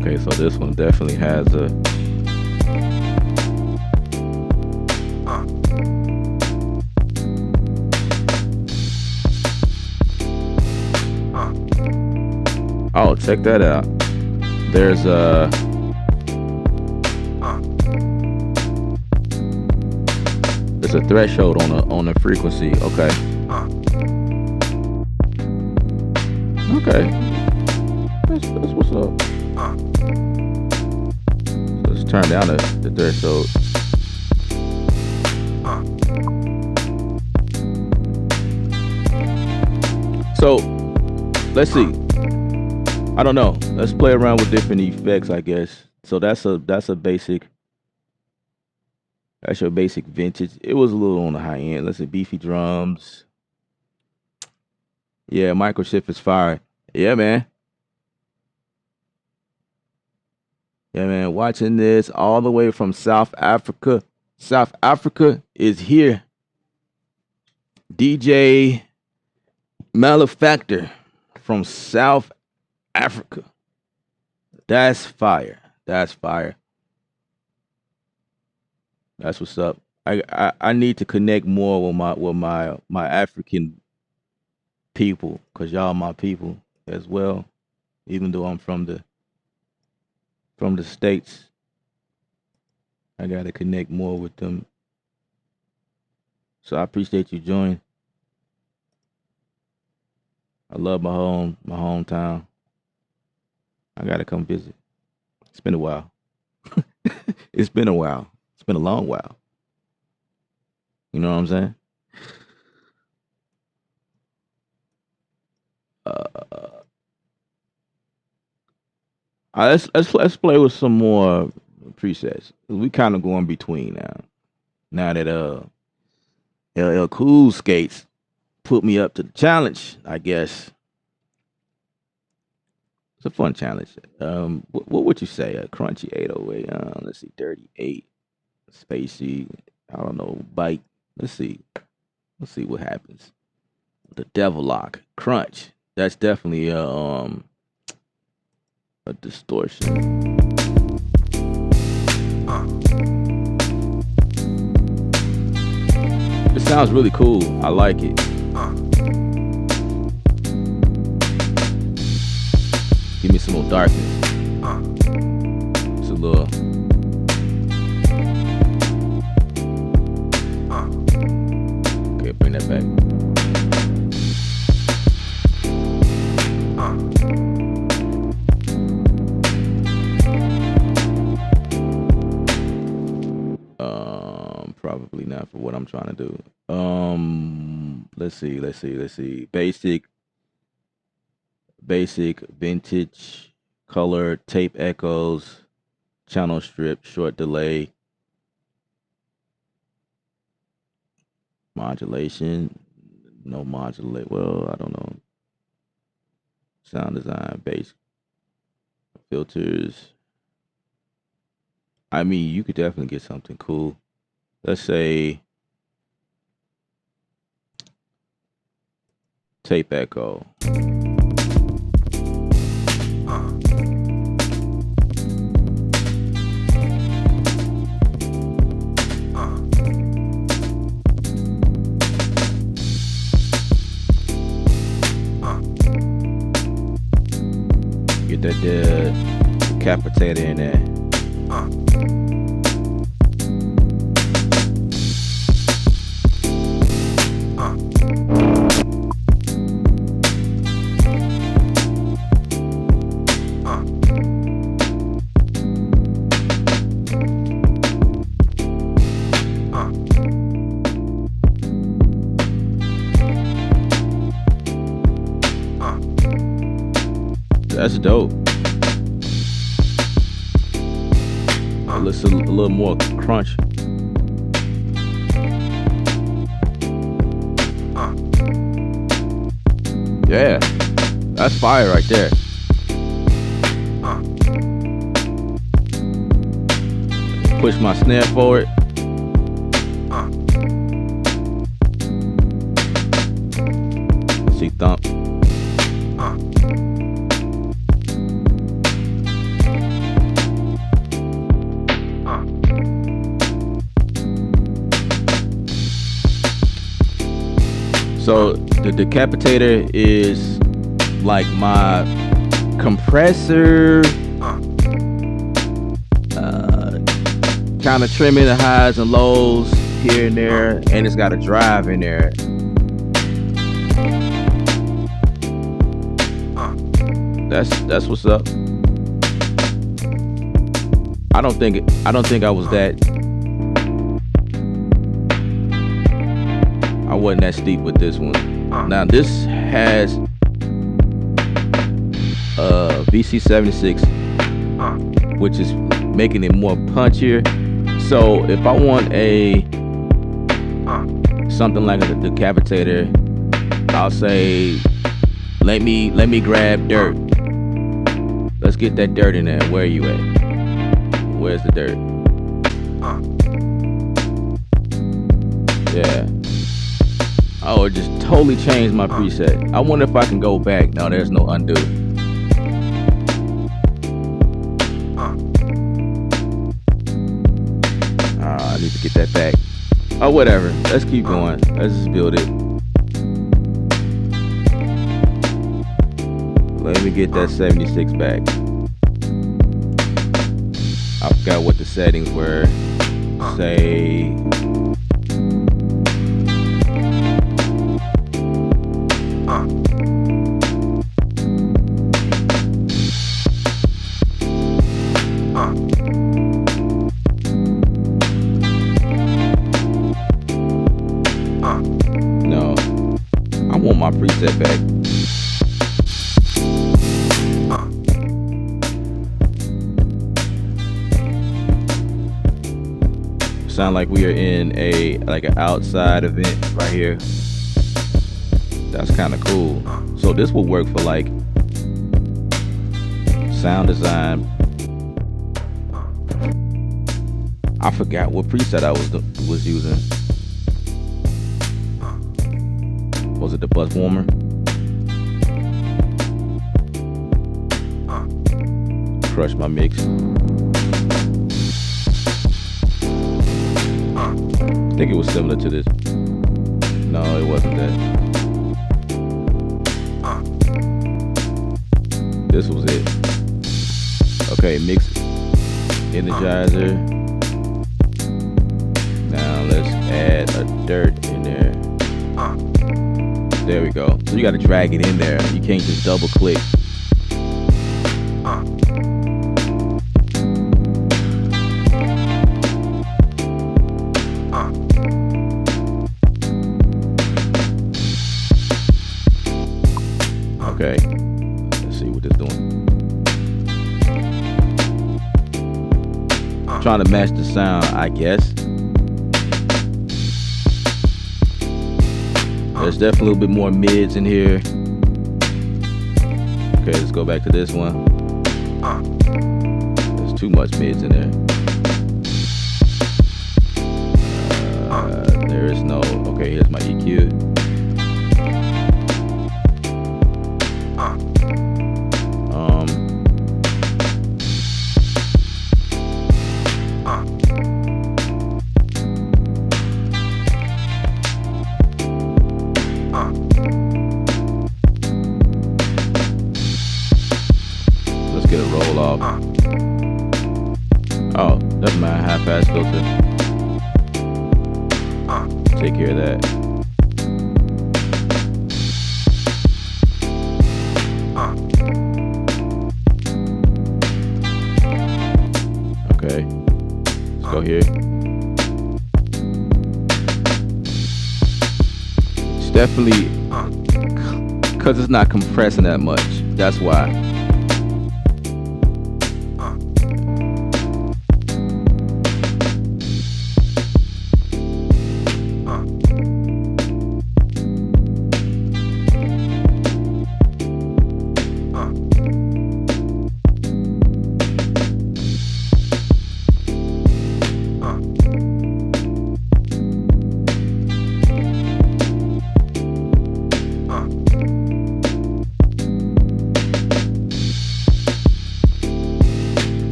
Okay, so this one definitely has a oh, check that out. There's a threshold on the frequency. Okay. Okay. That's what's up. So let's turn down the threshold. So let's see. I don't know. Let's play around with different effects, I guess. So that's a basic. That's your basic vintage. It was a little on the high end. Let's see, beefy drums. Yeah, microshift is fire. Yeah, man. Yeah, man. Watching this all the way from South Africa. South Africa is here. DJ Malefactor from South Africa. That's fire. That's fire. That's what's up. I need to connect more with my African people, cause y'all my people as well. Even though I'm from the States, I gotta connect more with them. So I appreciate you joining. I love my hometown. I gotta come visit. It's been a while. It's been a while. It's been a long while. You know what I'm saying? Let's play with some more presets. We kind of going between now. Now that LL Cool Skates put me up to the challenge, I guess. It's a fun challenge. What would you say? A crunchy 808. Let's see, 38, spacey. I don't know, bite. Let's see. Let's see what happens. The Devil Lock crunch. That's definitely a distortion. It sounds really cool. I like it. Give me some more darkness. It's a little. Okay, bring that back. Probably not for what I'm trying to do. Let's see. Basic, vintage, color, tape echoes, channel strip, short delay, modulation, no modulate. Well, I don't know. Sound design, bass, filters. I mean, you could definitely get something cool. Let's say tape echo. Get that decapitator in there. That's dope. Let's a little more crunch. Yeah, that's fire right there. Push my snare forward. See thump. So the decapitator is like my compressor, kind of trimming the highs and lows here and there, and it's got a drive in there. That's what's up. I don't think I was that. I wasn't that steep with this one. Now this has VC76, which is making it more punchier. So if I want something like a decapitator, I'll say let me grab dirt. Let's get that dirt in there. Where are you at? Where's the dirt? Yeah. Oh, it just totally changed my preset. I wonder if I can go back. No, there's no undo. I need to get that back. Oh, whatever. Let's keep going. Let's just build it. Let me get that 76 back. I forgot what the settings were. Say... No, I want my preset back. Sound like we are in an outside event right here. That's kind of cool. So this will work for like sound design. I forgot what preset I was using. Was it the bus warmer? Crush my mix. I think it was similar to this. No, it wasn't that. This was it. Okay, mix energizer. Now let's add a dirt in there. There we go. So you got to drag it in there. You can't just double click. Okay, let's see what this doing. Trying to match the sound, I guess. There's definitely a little bit more mids in here. Okay, let's go back to this one. There's too much mids in there. There is no. Okay, here's my EQ. Let's get a roll off. Oh, never mind. High pass filter. Take care of that. Okay, let's go here. It's definitely because it's not compressing that much. That's why.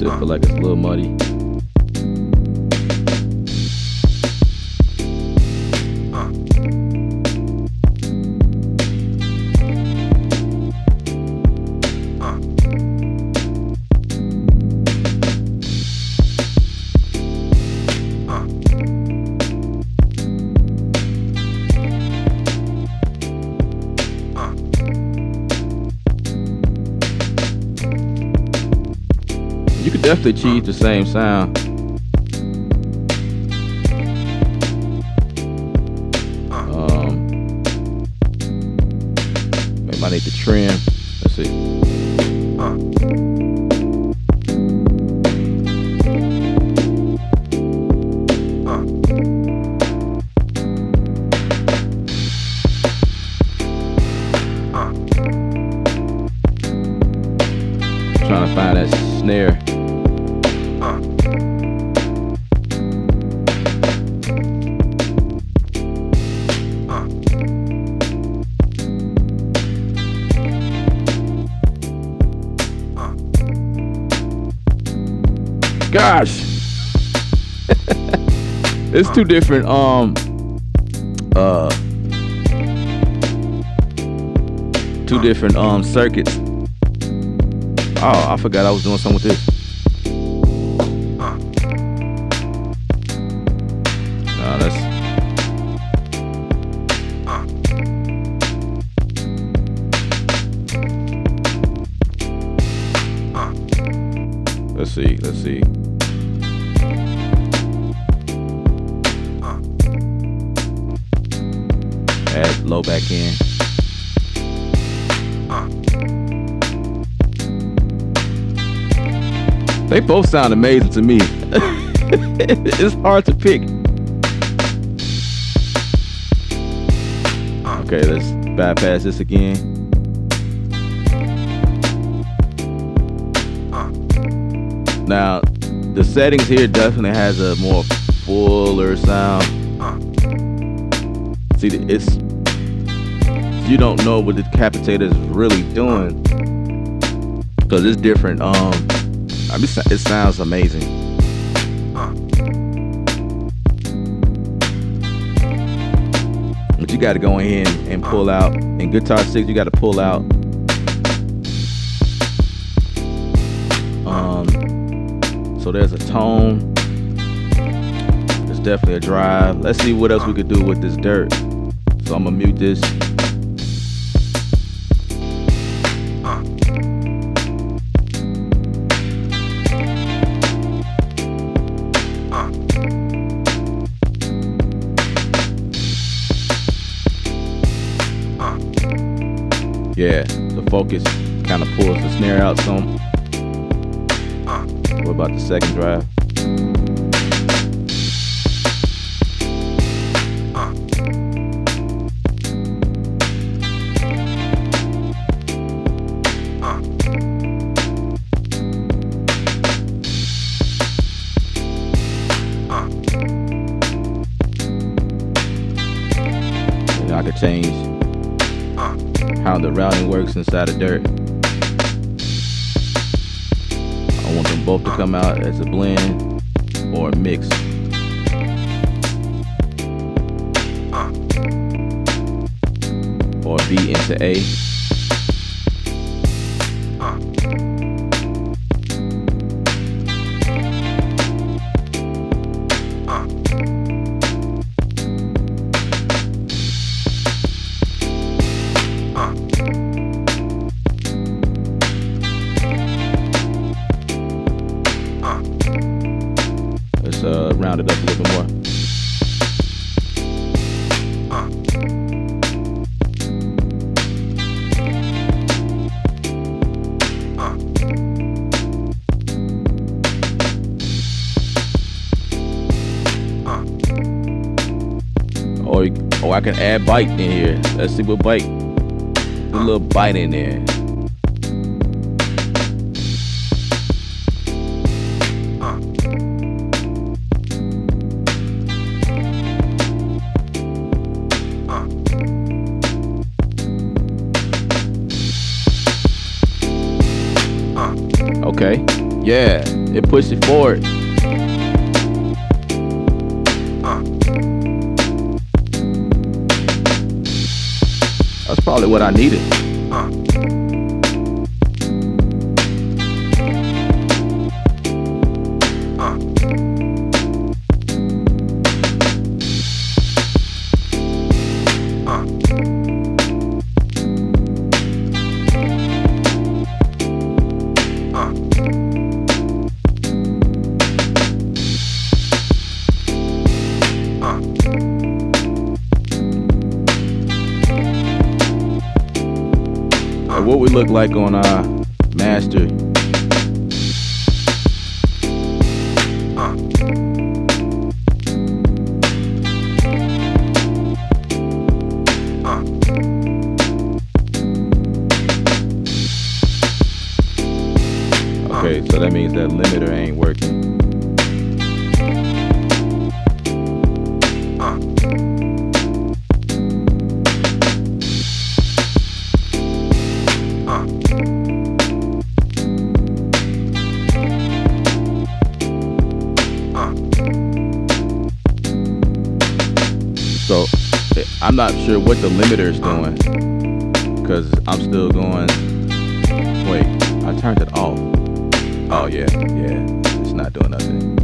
Still feel like it's a little muddy. You could definitely achieve the same sound. Maybe I need to trim. Let's see. Trying to find that snare. Gosh, it's two different circuits. Oh, I forgot I was doing something with this. No, let's see. Add low back in. They both sound amazing to me. It's hard to pick. Okay, let's bypass this again. Now, the settings here definitely has a more fuller sound. See, you don't know what the capitator is really doing because it's different. It sounds amazing. you got to go in here and pull out. In Guitar 6, you got to pull out so there's a tone. There's definitely a drive. Let's see what else we could do with this dirt. So I'm gonna mute this. Yeah, the focus kind of pulls the snare out some. What about the second drive? And I could change how the routing works inside of dirt. I want them both to come out as a blend or a mix. Or B into A. Let's round it up a little bit more. Or I can add bite in here. Let's see what bite. A little bite in there. Okay, yeah, it pushed it forward. That's probably what I needed. What we look like on our master. Okay, so that means that limiter ain't working. So I'm not sure what the limiter is doing because I'm still going. Wait, I turned it off. Oh yeah, it's not doing nothing.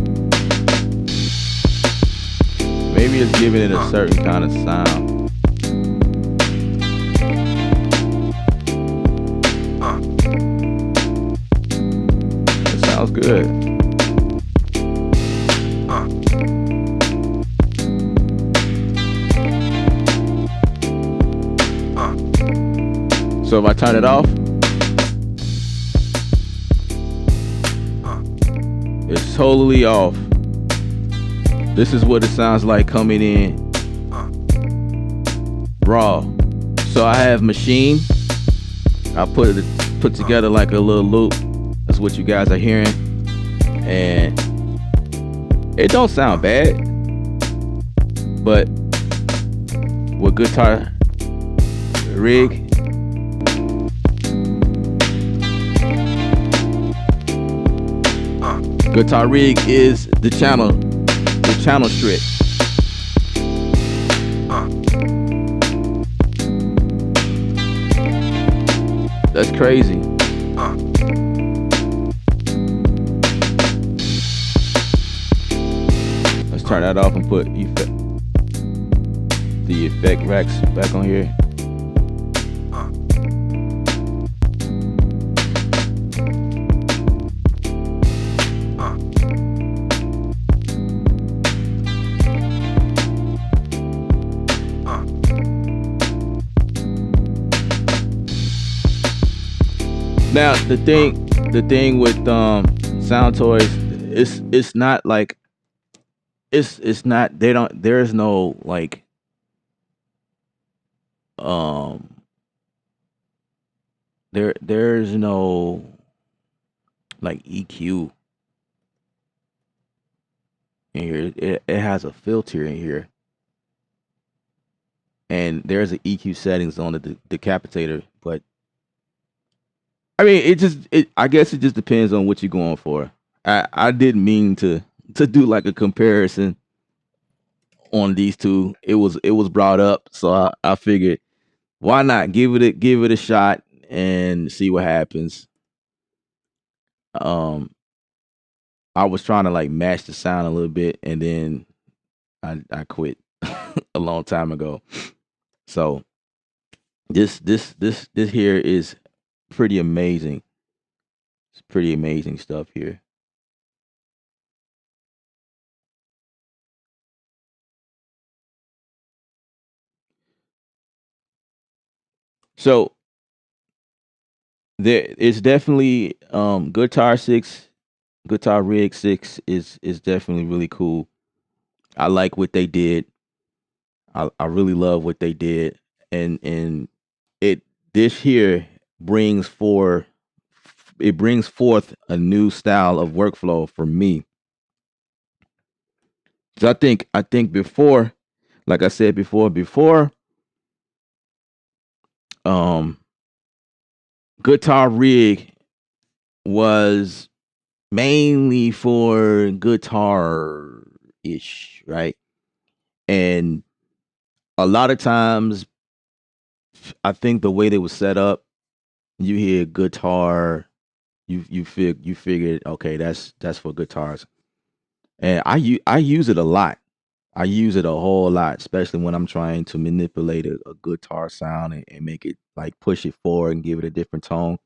Maybe it's giving it a certain kind of sound. It sounds good. So if I turn it off, it's totally off. This is what it sounds like coming in raw. So I have machine. I put together like a little loop. That's what you guys are hearing, and it don't sound bad. But with Guitar Rig, Guitar Rig is the channel strip. That's crazy. Let's turn that off and put the effect racks back on here. Now the thing with sound toys, it's not like it's not they don't there's no like um there's no like EQ in here. It has a filter in here, and there's an EQ settings on the decapitator. But I mean, I guess it just depends on what you're going for. I didn't mean to do like a comparison on these two. It was brought up, so I figured why not give it a shot and see what happens. Um, I was trying to like match the sound a little bit, and then I quit a long time ago. So this here is pretty amazing. It's pretty amazing stuff here. So there it's definitely Guitar Rig 6 is definitely really cool. I like what they did. I really love what they did. And it this here brings for it brings forth a new style of workflow for me. So I think before, like I said before um Guitar Rig was mainly for guitar ish, right? And a lot of times I think the way they was set up, you hear guitar, you figured okay, that's for guitars. And I use it a lot. I use it a whole lot, especially when I'm trying to manipulate a guitar sound and make it like push it forward and give it a different tone.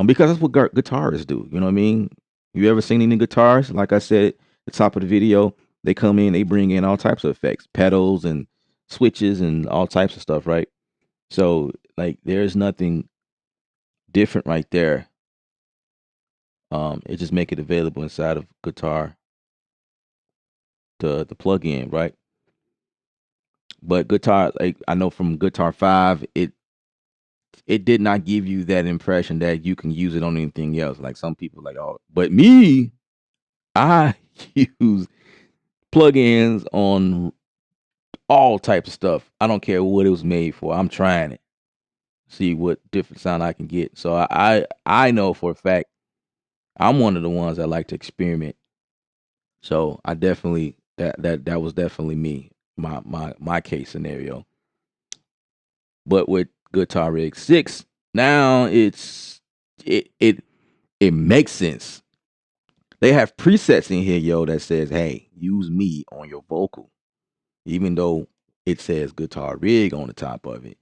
Because that's what guitarists do. You know what I mean? You ever seen any guitars? Like I said at the top of the video, they come in, they bring in all types of effects, pedals and switches and all types of stuff, right? So like there's nothing different right there. It just make it available inside of guitar, the plug-in, right? But guitar, like I know from Guitar 5, it did not give you that impression that you can use it on anything else. Like some people like, oh, but me, I use plugins on all types of stuff. I don't care what it was made for. I'm trying it. See what different sound I can get. So I know for a fact I'm one of the ones that like to experiment. So I definitely that was definitely me, my case scenario. But with Guitar Rig 6, now it it makes sense. They have presets in here, yo, that says, "Hey, use me on your vocal," even though it says Guitar Rig on the top of it.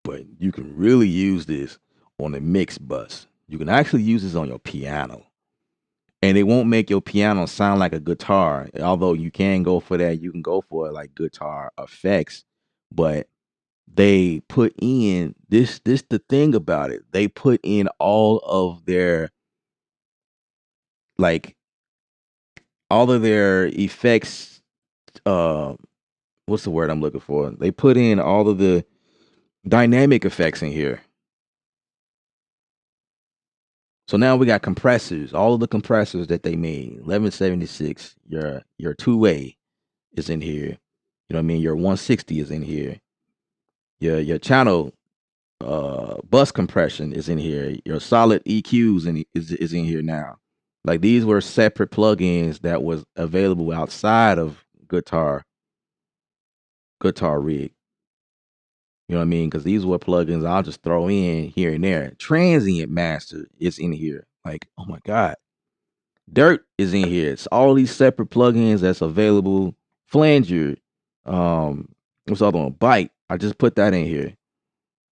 But you can really use this on the mix bus. You can actually use this on your piano, and it won't make your piano sound like a guitar. Although you can go for that, you can go for like guitar effects, but they put in this the thing about it. They put in all of their like all of their effects. Uh, what's the word I'm looking for? They put in all of the dynamic effects in here. So now we got compressors, all of the compressors that they made. 1176, your two-way is in here. You know what I mean? Your 160 is in here. Your channel bus compression is in here. Your solid EQs is in here now. Like these were separate plugins that was available outside of Guitar Rig. You know what I mean? Because these were plugins I'll just throw in here and there. Transient Master is in here. Like, oh my God. Dirt is in here. It's all these separate plugins that's available. Flanger. What's the other one? Byte. I just put that in here.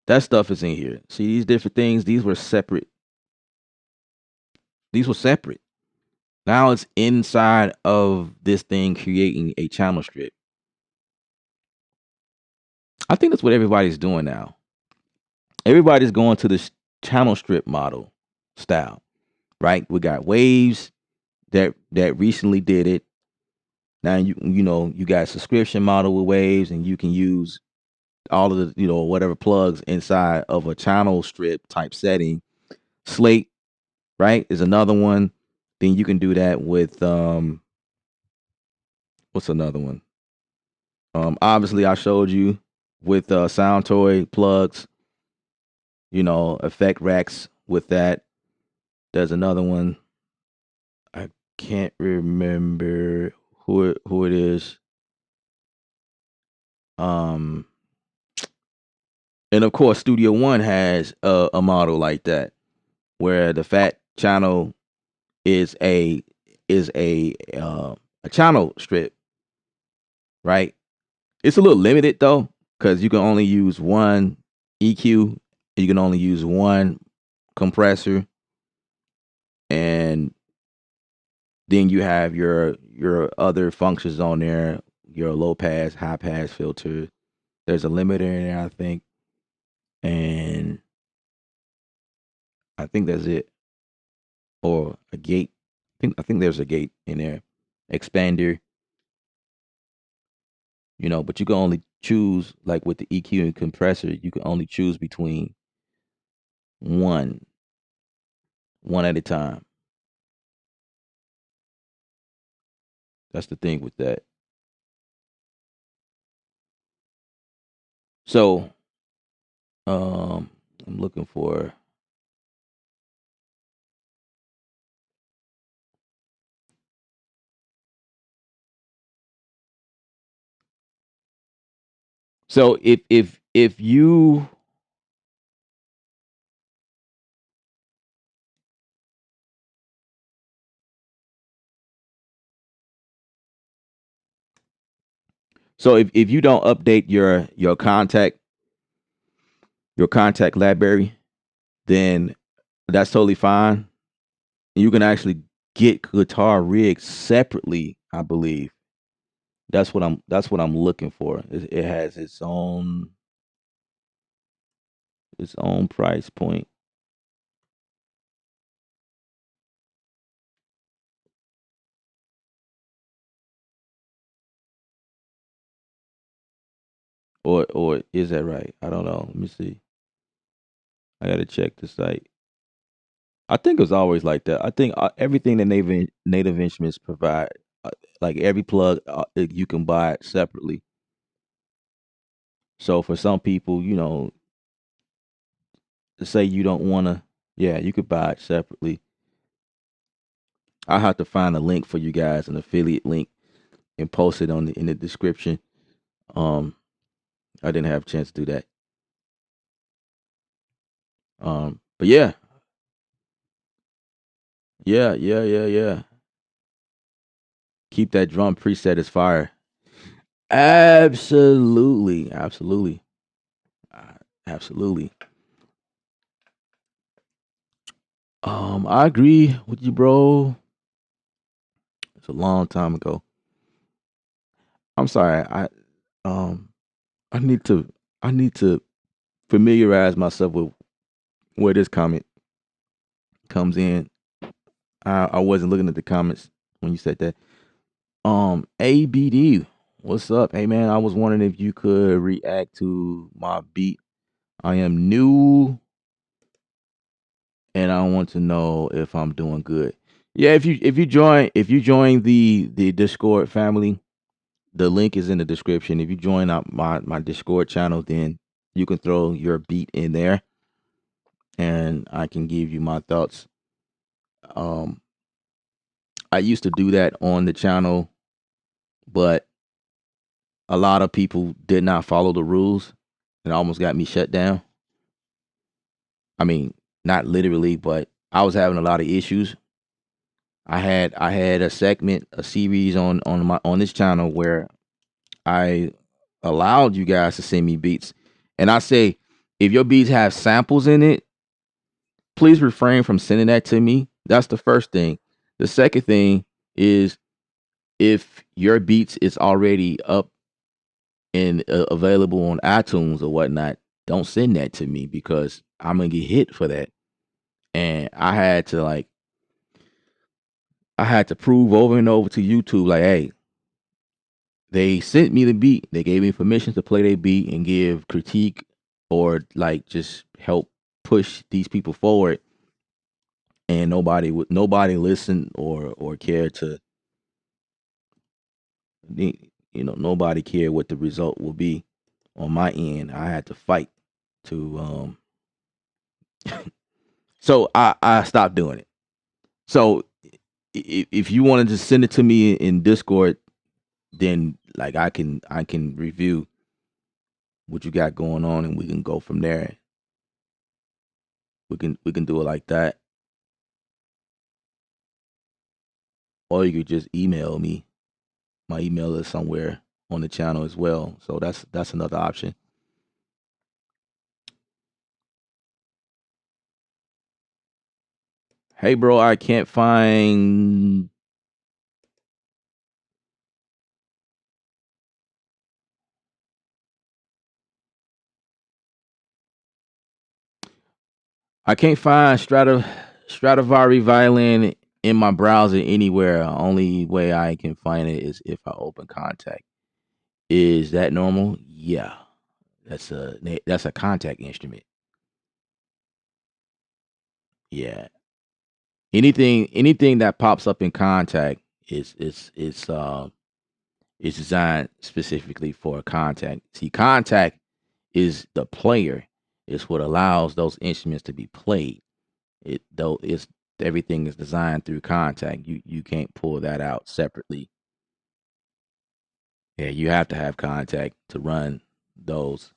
That stuff is in here. See these different things? These were separate. These were separate. Now it's inside of this thing creating a channel strip. I think that's what everybody's doing now. Everybody's going to this channel strip model style, right? We got Waves that recently did it. Now you got a subscription model with Waves, and you can use all of the whatever plugs inside of a channel strip type setting. Slate, right, is another one. Then you can do that with what's another one? Obviously I showed you with Soundtoy plugs, effect racks with that. There's another one. I can't remember who it is. Um and of course Studio One has a model like that where the fat channel is a channel strip, right? It's a little limited though, because you can only use one EQ, you can only use one compressor, and then you have your other functions on there, your low pass, high pass filter. There's a limiter in there, I think, and I think that's it, or a gate. I think there's a gate in there, expander. But you can only choose, like with the EQ and compressor, you can only choose between one one at a time. That's the thing with that. So I'm looking for. So if you if you don't update your contact library, then that's totally fine. You can actually get guitar rigs separately, I believe. That's what I'm looking for. It has its own price point. Or is that right? I don't know. Let me see. I got to check the site. I think it was always like that. I think everything that Native Instruments provide, like every plug, you can buy it separately. So for some people, to say you don't want to, yeah, you could buy it separately. I'll have to find a link for you guys, an affiliate link, and post it in the description. Um, I didn't have a chance to do that. But yeah, yeah, yeah, yeah, yeah. Keep that drum preset as fire. Absolutely, absolutely, uh, absolutely. I agree with you, bro. It's a long time ago. I'm sorry. Um I need to I need to familiarize myself with where this comment comes in. I wasn't looking at the comments when you said that. ABD, what's up? Hey man, I was wondering if you could react to my beat. I am new and I want to know if I'm doing good. Yeah, if you join the Discord family, the link is in the description. If you join up my Discord channel, then you can throw your beat in there and I can give you my thoughts. Um I used to do that on the channel, but a lot of people did not follow the rules. It almost got me shut down. I mean, not literally, but I was having a lot of issues. I had a segment, a series on this channel where I allowed you guys to send me beats. And I say, if your beats have samples in it, please refrain from sending that to me. That's the first thing. The second thing is, if your beats is already up and available on iTunes or whatnot, don't send that to me because I'm gonna get hit for that. And I had to prove over and over to YouTube, like, hey, they sent me the beat. They gave me permission to play their beat and give critique or like just help push these people forward. And nobody listened or cared to, nobody cared what the result will be on my end. I had to fight to so I stopped doing it. So if you wanted to send it to me in Discord, then like I can review what you got going on and we can go from there. We can do it like that. Or you could just email me. My email is somewhere on the channel as well. So that's another option. Hey bro, I can't find Stradivari violin in my browser anywhere. Only way I can find it is if I open contact. Is that normal? Yeah. That's a contact instrument. Yeah. Anything that pops up in contact is designed specifically for a contact. See, contact is the player. It's what allows those instruments to be played. It though it's everything is designed through contact. You can't pull that out separately. Yeah, you have to have contact to run those.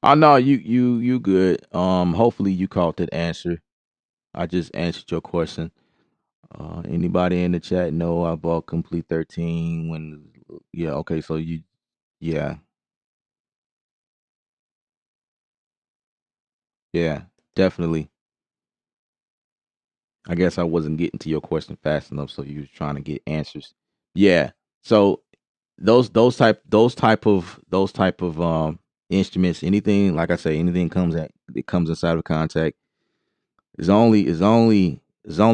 Oh no, you good. Hopefully you caught that answer. I just answered your question. Anybody in the chat know I bought Complete 13 when? Yeah, okay, so yeah, yeah, definitely. I guess I wasn't getting to your question fast enough, so you was trying to get answers. Yeah. So those type of instruments, anything like I say, anything comes inside of contact is only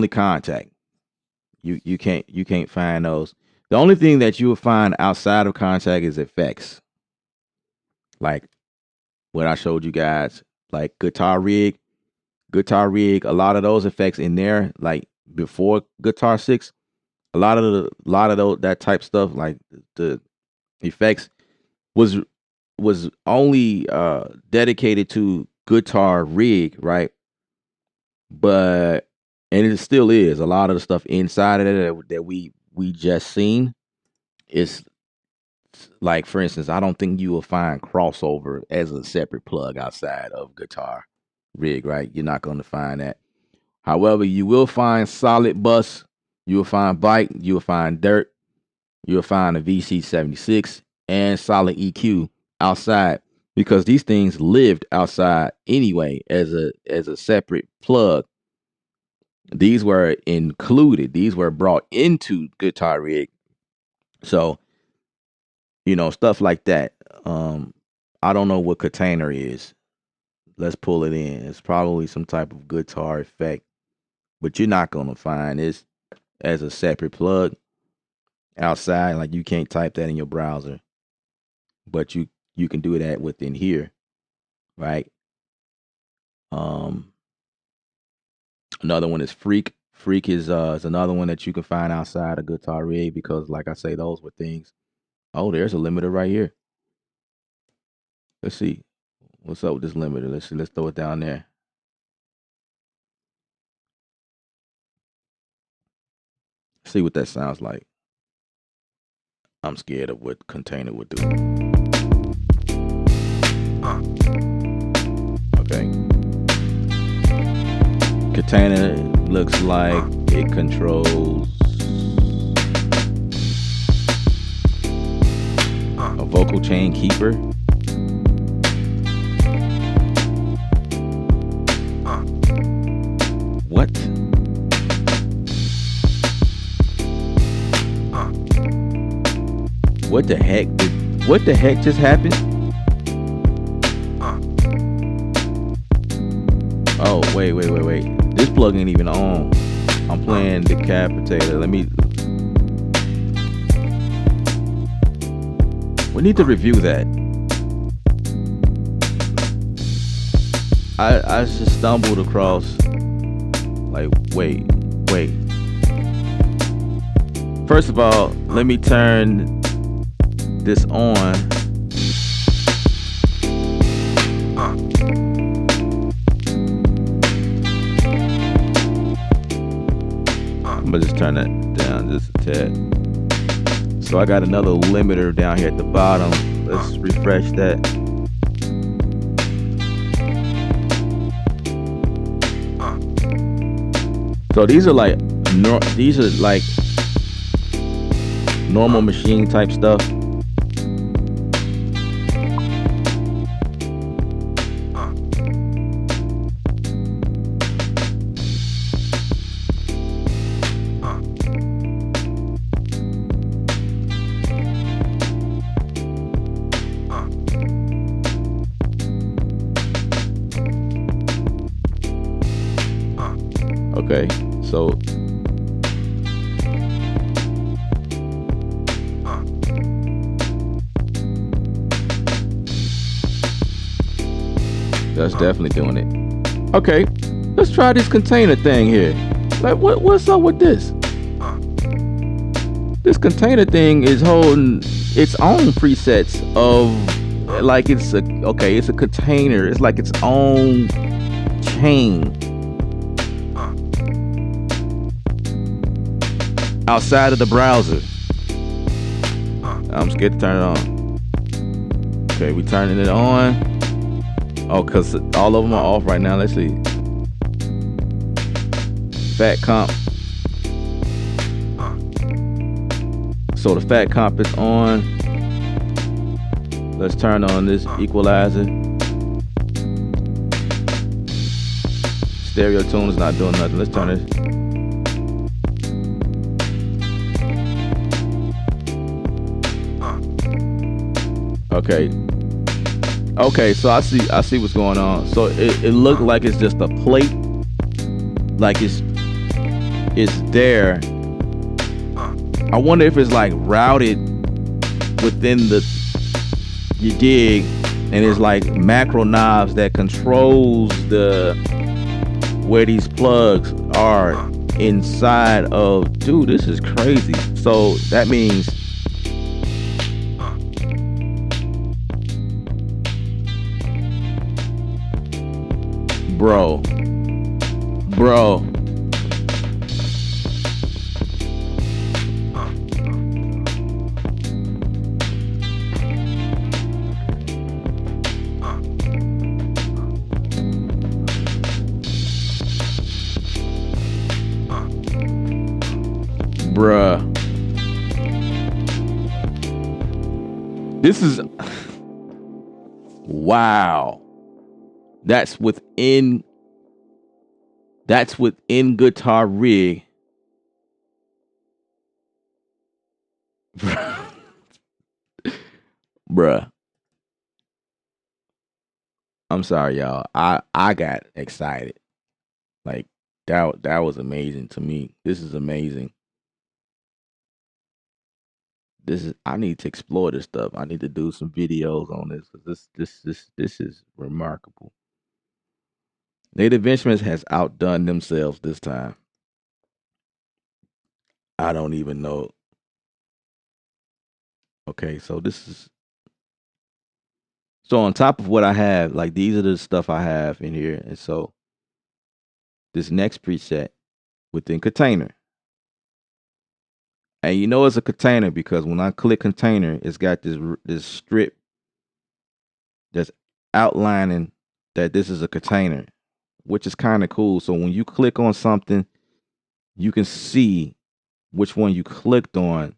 contact. You can't find those. The only thing that you will find outside of contact is effects, like what I showed you guys, like guitar rig. A lot of those effects in there, like before Guitar 6, a lot of those that type stuff, like the effects was was only dedicated to guitar rig, right? But and it still is a lot of the stuff inside of it that we just seen is like, for instance, I don't think you will find crossover as a separate plug outside of guitar rig, right? You're not going to find that. However, you will find solid bus, you will find bike, you will find dirt, you'll find a VC76 and solid EQ outside, because these things lived outside anyway as a separate plug. These were included. These were brought into Guitar Rig. So, stuff like that. I don't know what container is. Let's pull it in. It's probably some type of guitar effect, but you're not gonna find this as a separate plug outside. Like, you can't type that in your browser, but you can do that within here, right? Um, Another one is Freak. Freak is another one that you can find outside of Guitar Rig, because, like I say, those were things. Oh, there's a limiter right here. Let's see what's up with this limiter. Let's see. Let's throw it down there. see what that sounds like. I'm scared of what container would do. Okay. Container looks like it controls a vocal chain keeper. What? What the heck? What the heck just happened? Oh, wait. This plug ain't even on. I'm playing Decapitator. We need to review that. I just stumbled across, like, wait. First of all, let me turn this on. I'm gonna just turn that down just a tad. So I got another limiter down here at the bottom. Let's refresh that. So these are like normal machine type stuff. Okay, so that's definitely doing it. Okay, let's try this container thing here. Like, what's up with this? This container thing is holding its own presets of, like, it's a container. It's like its own chain outside of the browser. I'm scared to turn it on. Okay, we turning it on. Oh, because all of them are off right now. Let's see. Fat comp. So the fat comp is on. Let's turn on this equalizer. Stereo tune is not doing nothing. Let's turn this. Okay, so I see what's going on. So it looked like it's just a plate, like it's there. I wonder if it's like routed within you dig, and it's like macro knobs that controls where these plugs are inside of. Dude, this is crazy. So that means Bro. Bruh. This is wow. That's within Guitar Rig. Bruh. I'm sorry, y'all. I got excited. Like that was amazing to me. This is amazing. I need to explore this stuff. I need to do some videos on this. This is remarkable. Native Instruments has outdone themselves this time. I don't even know. Okay, so on top of what I have, like these are the stuff I have in here. And so this next preset within container, And you know it's a container because when I click container, it's got this strip that's outlining that this is a container, which is kind of cool. So when you click on something, you can see which one you clicked on.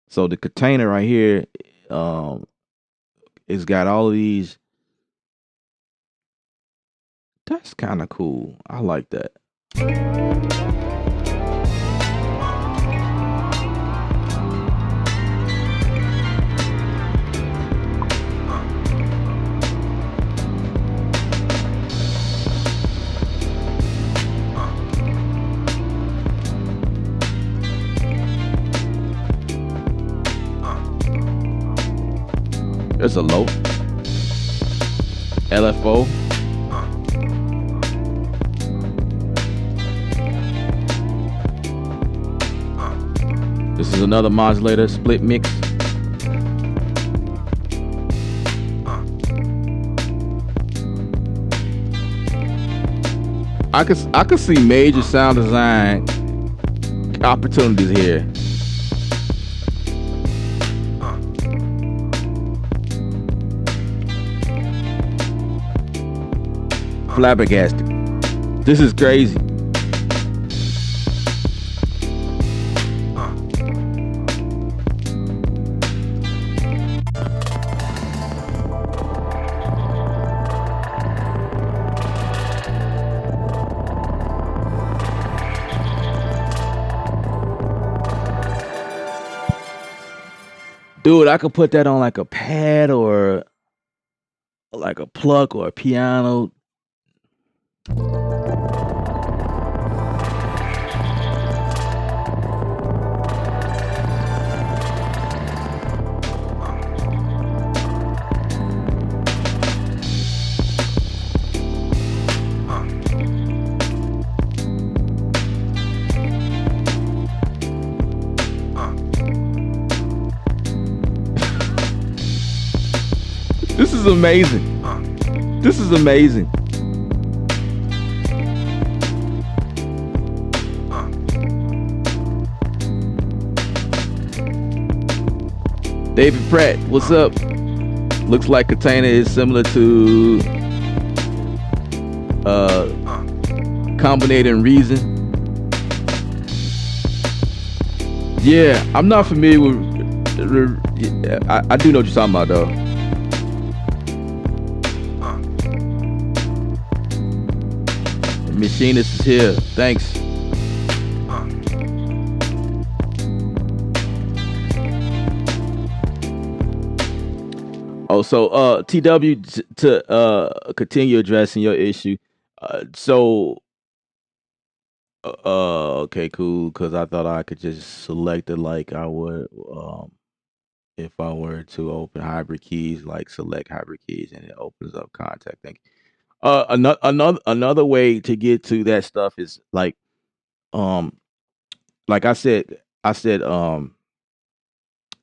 So the container right here, um, it's got all of these. That's kind of cool. I like that. There's a low LFO. This is another modulator split mix. I could see major sound design opportunities here. Flabbergasted. This is crazy. Dude, I could put that on like a pad or like a pluck or a piano. This is amazing. This is amazing. David Pratt, what's up? Looks like Container is similar to Combinating Reason. Yeah, I'm not familiar with. I do know what you're talking about though. Machinist is here. Thanks. Oh, so TW to continue addressing your issue. So okay, cool. Because I thought I could just select it like I would if I were to open hybrid keys, like select hybrid keys, and it opens up contact. Thank you. Another way to get to that stuff is um like I said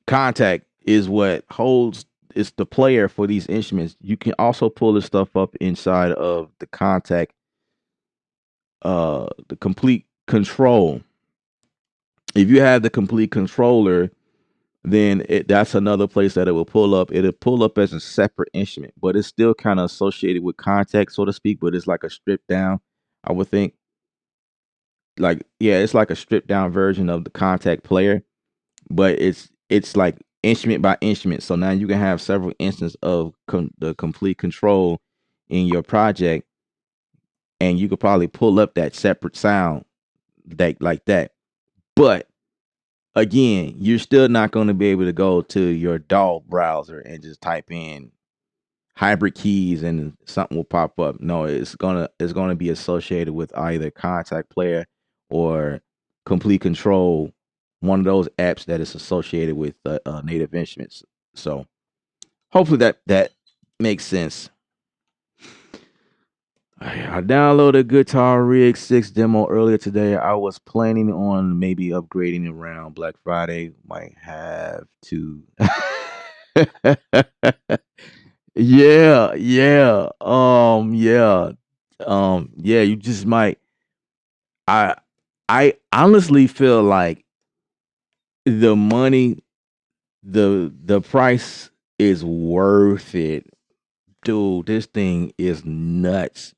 contact is what holds it's the player for these instruments. You can also pull this stuff up inside of the contact, the complete control. If you have the complete controller, then that's another place that it will pull up. It'll pull up as a separate instrument, but it's still kind of associated with contact, so to speak, but it's like a stripped down, I would think. Like, yeah, it's like a stripped down version of the contact player, but it's like instrument by instrument. So now you can have several instances of the complete control in your project, and you could probably pull up that separate sound that like that. But again, you're still not going to be able to go to your DAW browser and just type in hybrid keys and something will pop up. No, it's gonna be associated with either contact player or complete control, one of those apps that is associated with native instruments. So hopefully that makes sense. I downloaded Guitar Rig 6 demo earlier today. I was planning on maybe upgrading around Black Friday. Might have to. Yeah, yeah. Yeah. Yeah, you just might. I I honestly feel like the money, the price is worth it. Dude, this thing is nuts.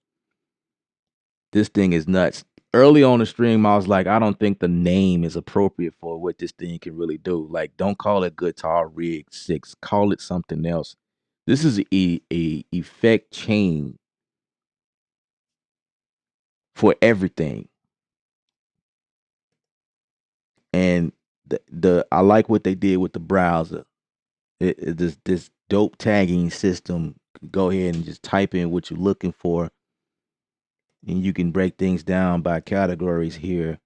This thing is nuts. Early on the stream, I was like, I don't think the name is appropriate for what this thing can really do. Like, don't call it Guitar Rig 6. Call it something else. This is a effect chain for everything. And the I like what they did with the browser. This dope tagging system. Go ahead and just type in what you're looking for, and you can break things down by categories here.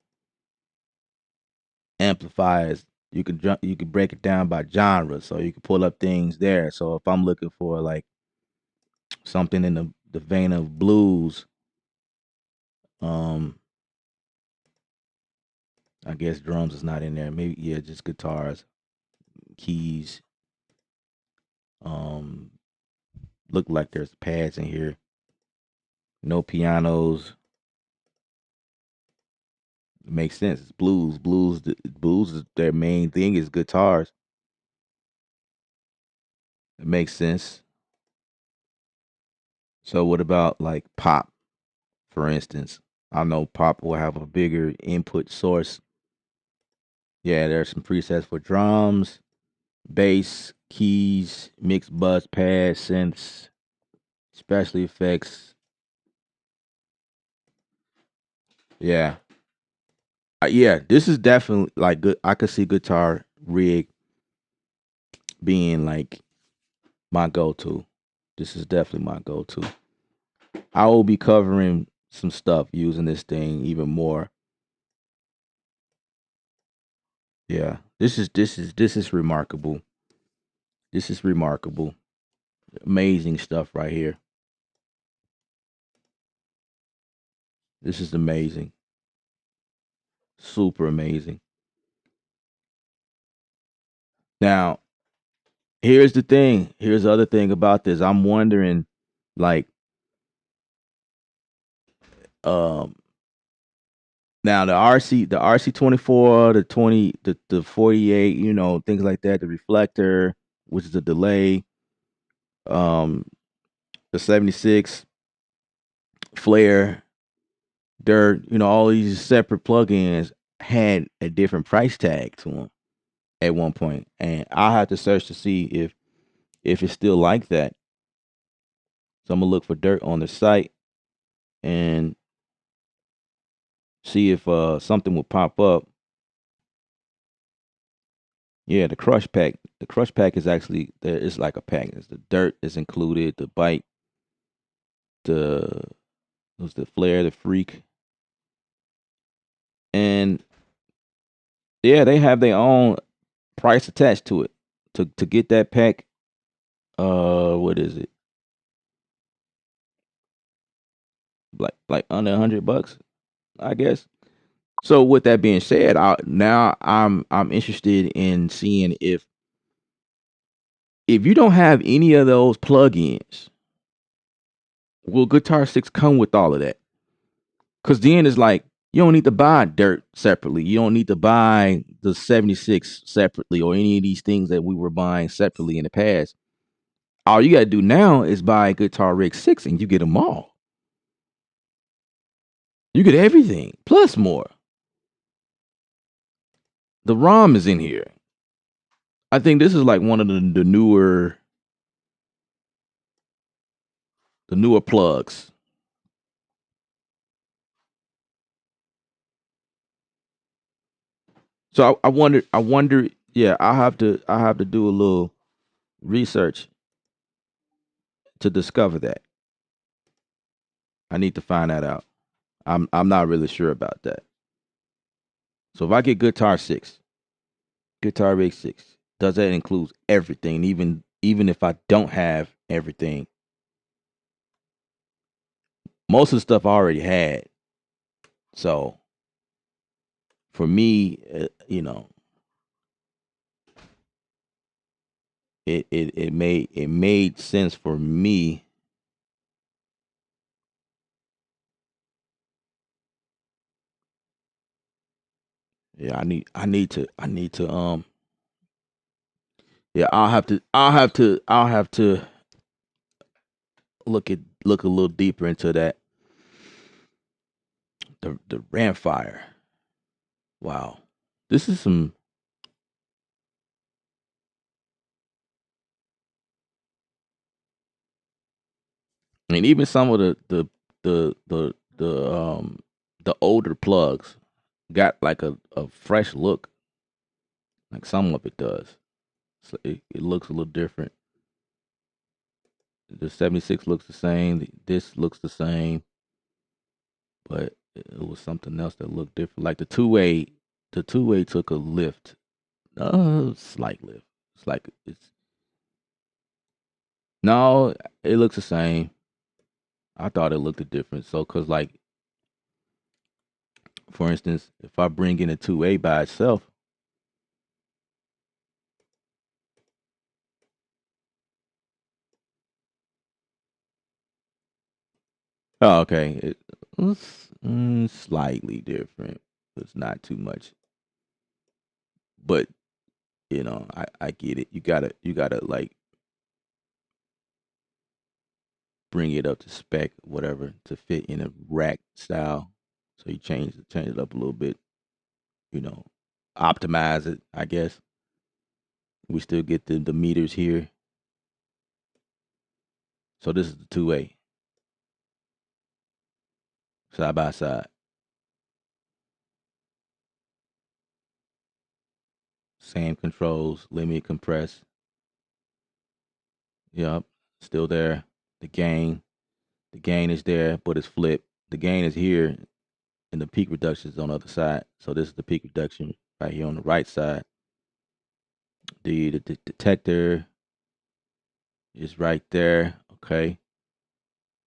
Amplifiers, you could break it down by genre, so you can pull up things there. So if I'm looking for like something in the vein of blues, um, I guess drums is not in there. Maybe yeah, just guitars, keys. Um, look like there's pads in here. No pianos. It makes sense. It's blues. Blues is their main thing is guitars. It makes sense. So what about like pop, for instance? I know pop will have a bigger input source. Yeah, there's some presets for drums, bass, keys, mix bus, pads, synths, special effects. Yeah. Yeah, this is definitely like good. I could see Guitar Rig being like my go-to. This is definitely my go-to. I will be covering some stuff using this thing even more. Yeah. This is remarkable. This is remarkable. Amazing stuff right here. This is amazing. Super amazing. Now, here's the thing. Here's the other thing about this. I'm wondering, like, um, now the RC 24, the 20, the 48, things like that, the reflector, which is a delay, um, the 76, flare, dirt, all these separate plugins had a different price tag to them at one point, and I have to search to see if it's still like that. So I'm gonna look for dirt on the site and see if something will pop up. Yeah, the crush pack. The crush pack is actually there. It's like a pack. It's the dirt is included. The bite. The was the flare. The freak. And yeah, they have their own price attached to it. To get that pack. What is it? Like under $100, I guess. So with that being said, I'm interested in seeing if you don't have any of those plugins, will Guitar 6 come with all of that? Because then it's like you don't need to buy dirt separately. You don't need to buy the 76 separately or any of these things that we were buying separately in the past. All you got to do now is buy Guitar Rig 6 and you get them all. You get everything plus more. The ROM is in here. I think this is like one of the newer plugs. So I wonder. Yeah, I have to do a little research to discover that. I need to find that out. I'm not really sure about that. So if I get Guitar Rig 6, does that include everything? Even if I don't have everything, most of the stuff I already had. So for me, it made sense for me. Yeah, I need to yeah, I'll have to look a little deeper into that. The Ramfire. Wow. This is some I mean even some of the older plugs got like a fresh look. Like some of it does. So it looks a little different. The 76 looks the same. This looks the same, but it was something else that looked different. Like the two way took a lift, slight lift. It's like it's no, it looks the same. I thought it looked different. So, cause like for instance, if I bring in a two way by itself, oh, okay, it's slightly different. It's not too much, but I get it. You gotta like bring it up to spec, whatever, to fit in a rack style. So you change it up a little bit, you know, optimize it, I guess. We still get the meters here. So this is the two way, side by side. Same controls, limit, compress. Yep, still there. The gain. The gain is there, but it's flipped. The gain is here and the peak reduction is on the other side. So this is the peak reduction right here on the right side. The detector is right there. Okay.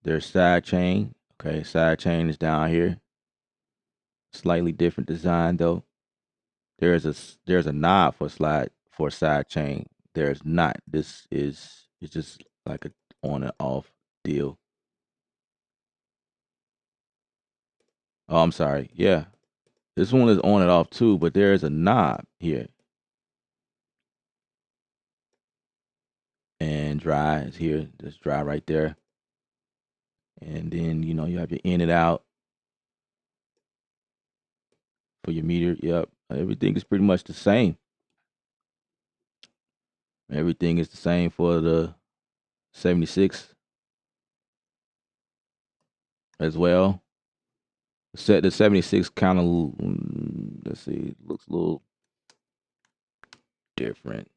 There's side chain. Okay, side chain is down here. Slightly different design though. There's a knob for side chain. There's not. This is it's just like a on and off deal. Oh, I'm sorry. Yeah, this one is on and off too, but there is a knob here. And dry is here. There's dry right there. And then you have your in and out for your meter. Yep, everything is pretty much the same. Everything is the same for the 76 as well. Set the 76 kind of let's see, looks a little different.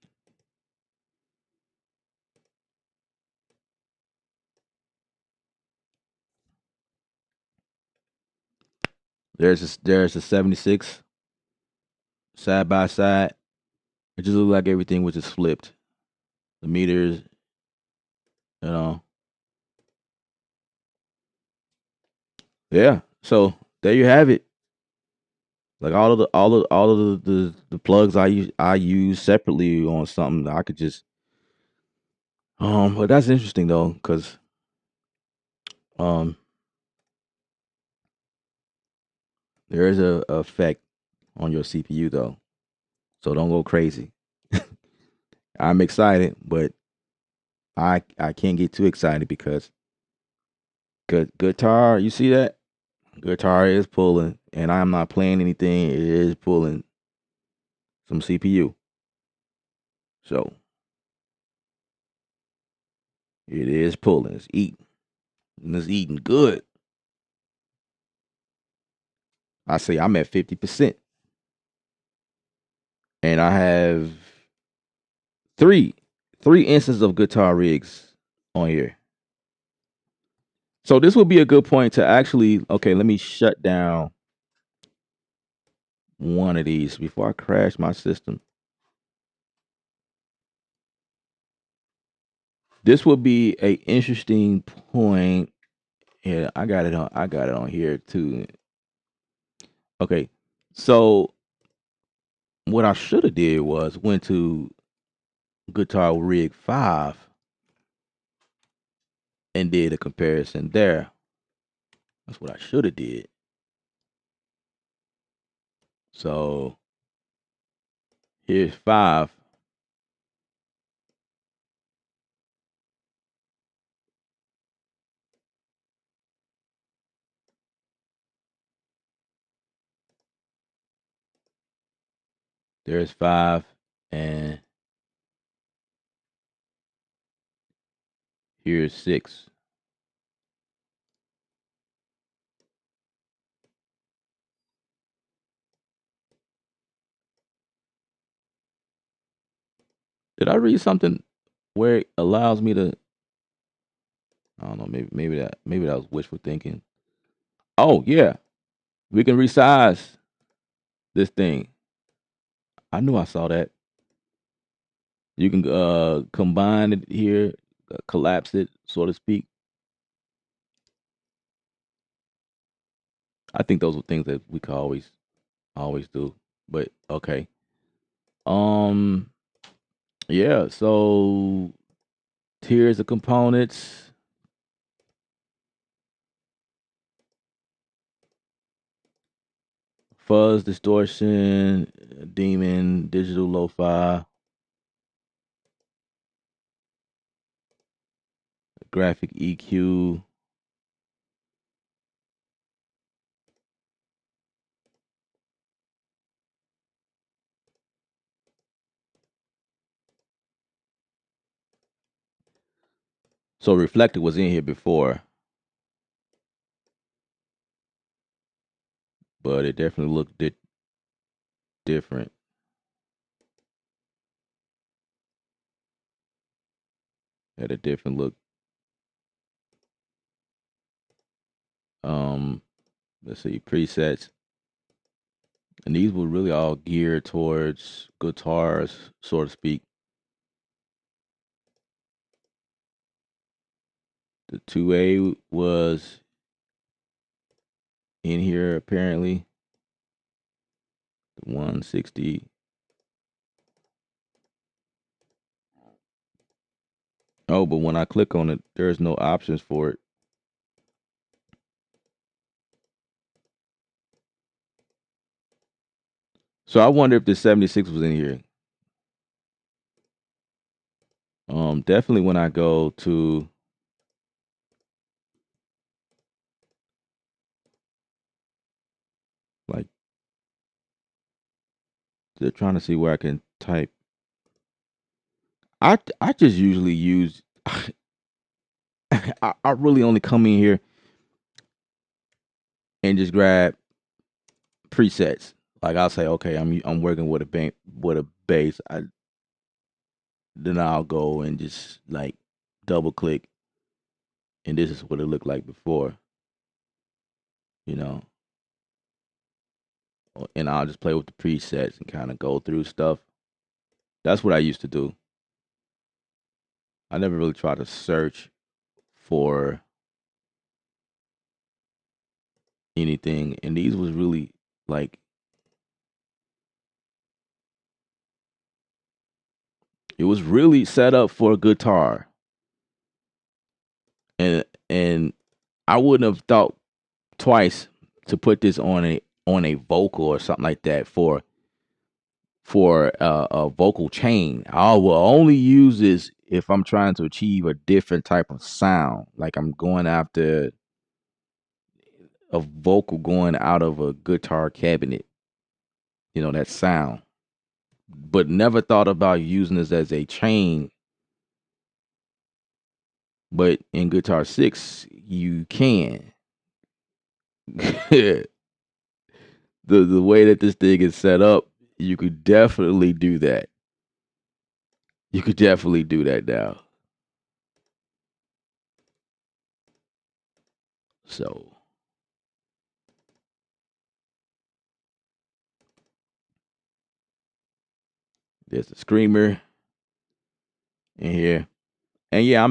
There's a 76 side by side. It just looked like everything was just flipped. The meters, you know. Yeah. So there you have it. Like all of the plugs I use separately on something that I could just but that's interesting though, because um there is a effect on your CPU though. So don't go crazy. I'm excited, but I can't get too excited because good guitar, you see that? Guitar is pulling, and I'm not playing anything. It is pulling some CPU. So it is pulling. It's eating. And it's eating good. I say I'm at 50%. And I have three three instances of guitar rigs on here. So this would be a good point to actually let me shut down one of these before I crash my system. This would be a interesting point. Yeah, I got it on here too. Okay. So what I should have did was went to Guitar Rig 5 and did a comparison there. That's what I should have did. So Here's 5. There's 5, and here's 6. Did I read something where it allows me to? I don't know. Maybe that was wishful thinking. Oh yeah, we can resize this thing. I knew I saw that. You can combine it here, collapse it, so to speak. I think those are things that we could always do. But okay. Um. Yeah. So here's the components. Fuzz, distortion, demon, digital lo-fi, graphic EQ. So reflected was in here before, but it definitely looked different. Had a different look. Um, let's see, presets. And these were really all geared towards guitars, so to speak. The 2A was in here apparently. The 160. Oh, but when I click on it, there's no options for it. So I wonder if the 76 was in here. Definitely when I go to like they're trying to see where I can type. I just usually use I really only come in here and just grab presets. Like I'll say, okay, I'm working with a bass. Then I'll go and just like double click, and this is what it looked like before, you know. And I'll just play with the presets and kind of go through stuff. That's what I used to do. I never really tried to search for anything, and these was really like it was really set up for a guitar, and I wouldn't have thought twice to put this on a vocal or something like that for a vocal chain. I will only use this if I'm trying to achieve a different type of sound, like I'm going after a vocal going out of a guitar cabinet, that sound. But never thought about using this as a chain. But in Guitar 6, you can. the way that this thing is set up, you could definitely do that. You could definitely do that now. So there's the screamer in here. And yeah,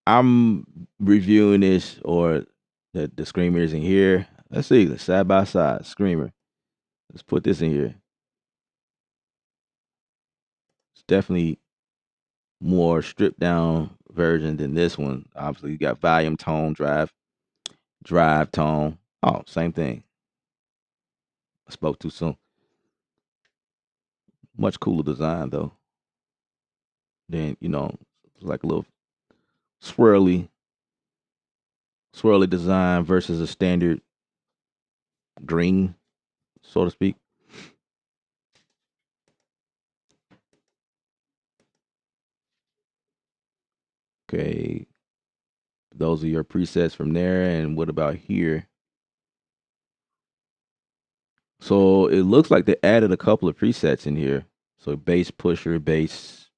I'm reviewing this or the screamers in here. Let's see, the side by side screamer. Let's put this in here. It's definitely more stripped down version than this one. Obviously, you got volume, tone, drive, tone. Oh, same thing. I spoke too soon. Much cooler design though. Then it's like a little swirly, swirly design versus a standard green, so to speak. Okay, those are your presets from there. And what about here? So it looks like they added a couple of presets in here. So bass pusher, bass,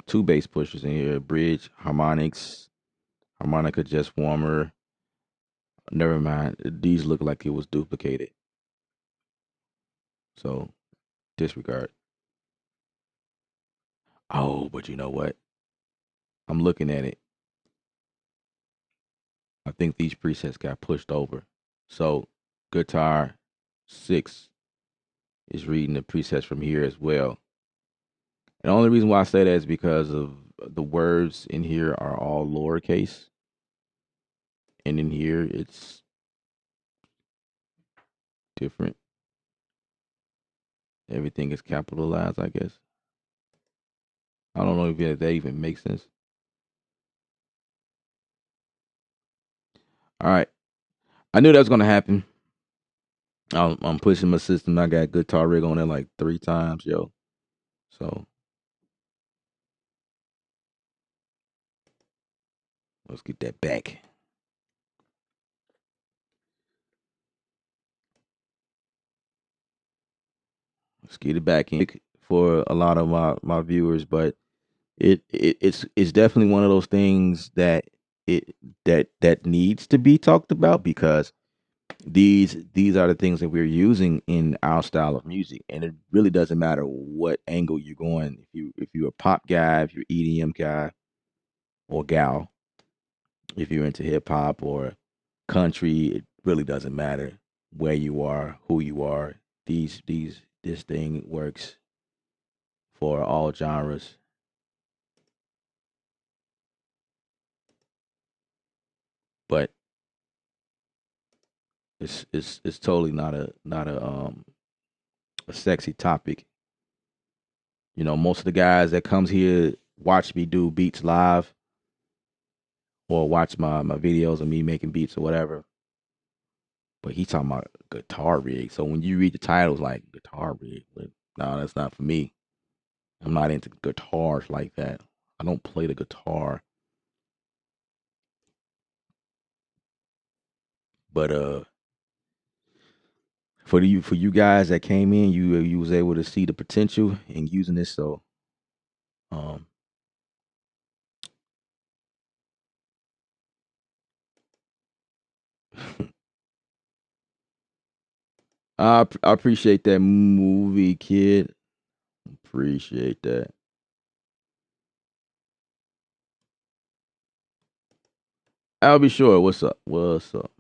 two bass pushers in here, bridge, harmonics, harmonica just warmer. Never mind. These look like it was duplicated. So disregard. Oh, but you know what? I'm looking at it. I think these presets got pushed over. So guitar 6 is reading the presets from here as well. And the only reason why I say that is because of the words in here are all lowercase. And in here it's different. Everything is capitalized, I guess. I don't know if that even makes sense. All right. I knew that was gonna happen. I'm pushing my system. I got guitar rig on it like 3 times, yo. So let's get that back. Let's get it back in for a lot of my viewers, but it's definitely one of those things that it that needs to be talked about because these are the things that we're using in our style of music, and it really doesn't matter what angle you're going. If you're a pop guy, if you're EDM guy or gal, if you're into hip hop or country, it really doesn't matter where you are, who you are. This thing works for all genres. But it's totally not a sexy topic. Most of the guys that comes here watch me do beats live or watch my videos of me making beats or whatever. But he talking about guitar rig. So when you read the titles like guitar rig, but no, that's not for me. I'm not into guitars like that. I don't play the guitar. But for you guys that came in, you was able to see the potential in using this. So um I appreciate that movie, kid. Appreciate that. I'll be sure. What's up? What's up?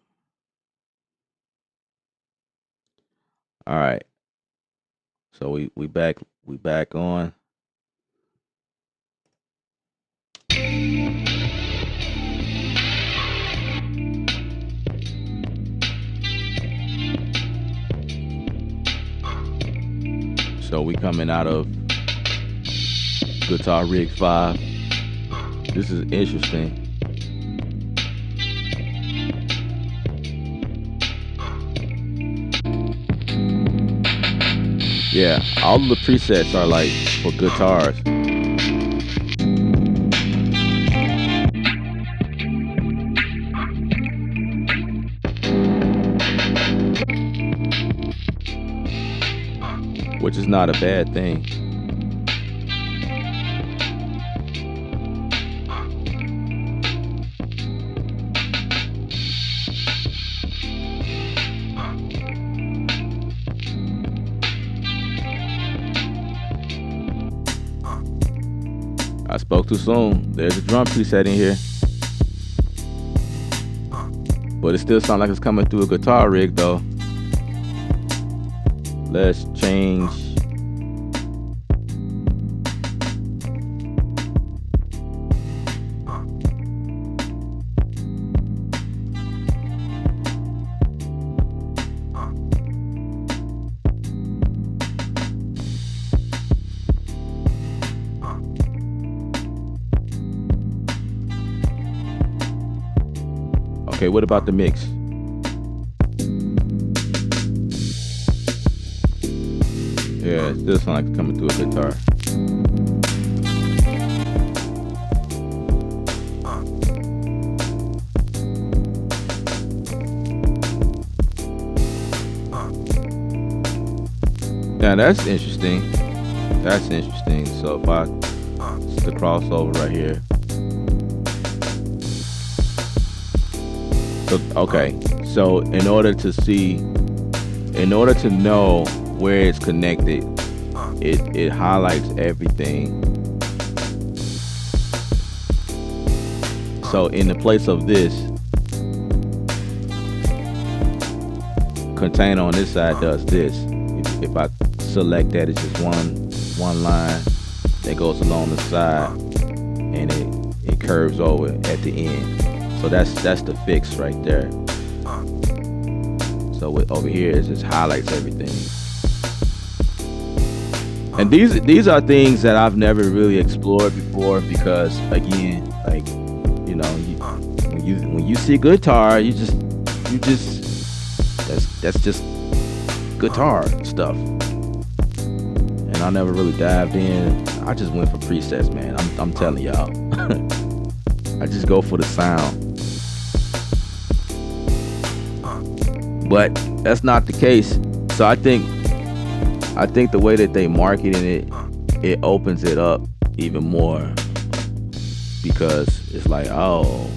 All right. So we back on. So we coming out of Guitar Rig 5. This is interesting. Yeah, all of the presets are like for guitars. Which is not a bad thing. I spoke too soon. There's a drum preset in here. But it still sounds like it's coming through a guitar rig though. Let's change. Okay, what about the mix? Yeah, it still sounds like it's coming through a guitar. Now that's interesting. That's interesting. So if it's the crossover right here. So okay. So in order to know where it's connected, it highlights everything. So in the place of this, container on this side does this. If I select that, it's just one line that goes along the side, and it curves over at the end. So that's the fix right there. So over here it just highlights everything. And these are things that I've never really explored before, because again, like, you know, when you see guitar, you just that's just guitar stuff. And I never really dived in. I just went for presets, man. I'm telling y'all. I just go for the sound. But that's not the case. So I think the way that they marketing it opens it up even more, because it's like, oh,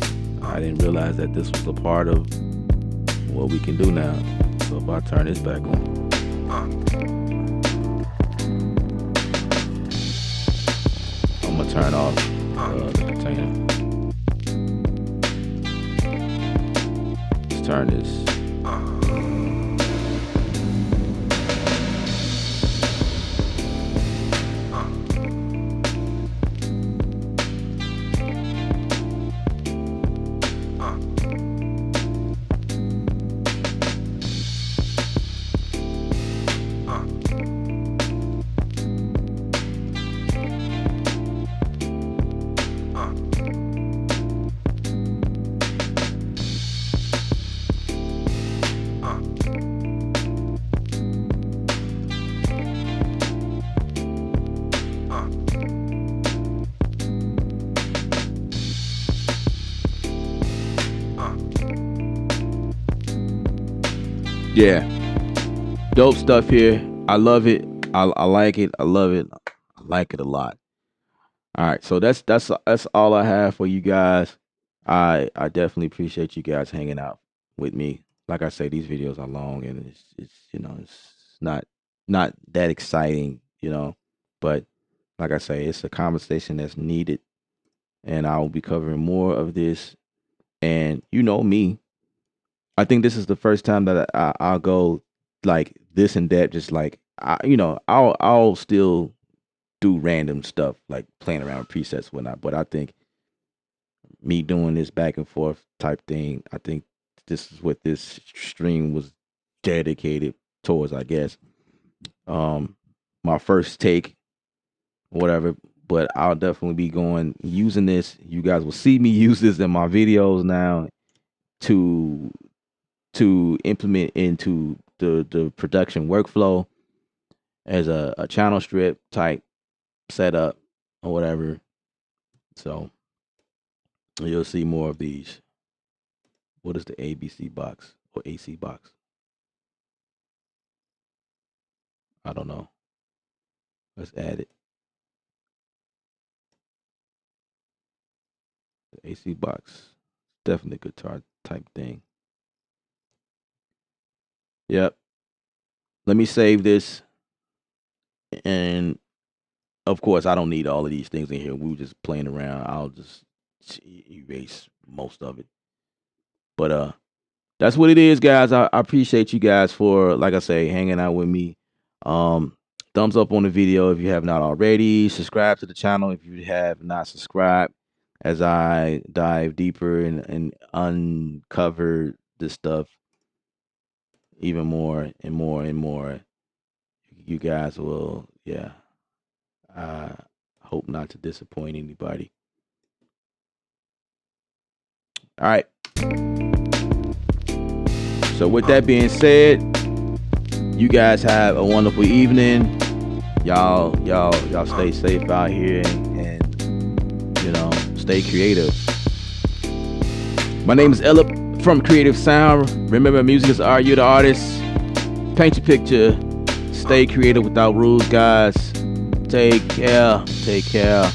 I didn't realize that this was a part of what we can do now. So if I turn this back on, I'm gonna turn off the container. Let's turn this. Yeah, dope stuff here. I love it. I like it. I love it. I like it a lot. All right, so that's all I have for you guys. I definitely appreciate you guys hanging out with me. Like I say, these videos are long, and it's it's not that exciting, but like I say, it's a conversation that's needed, and I will be covering more of this. And you know me, I think this is the first time that I'll go like this in depth. Just like I'll still do random stuff like playing around with presets and whatnot. But I think me doing this back and forth type thing, I think this is what this stream was dedicated towards, I guess. My first take, whatever. But I'll definitely be using this. You guys will see me use this in my videos now to implement into the production workflow as a channel strip type setup or whatever. So you'll see more of these. What is the ABC box or AC box? I don't know. Let's add it. The AC box. Definitely a guitar type thing. Yep. Let me save this. And of course, I don't need all of these things in here. We were just playing around. I'll just erase most of it. But that's what it is, guys. I appreciate you guys for, like I say, hanging out with me. Thumbs up on the video if you have not already. Subscribe to the channel if you have not subscribed, as I dive deeper and uncover this stuff even more and more and more. You guys will, yeah. I hope not to disappoint anybody. All right. So with that being said, you guys have a wonderful evening. Y'all stay safe out here and you know, stay creative. My name is Ella from Creative Sound. Remember, music is art. You're the artist. Paint your picture. Stay creative without rules, guys. Take care. Take care.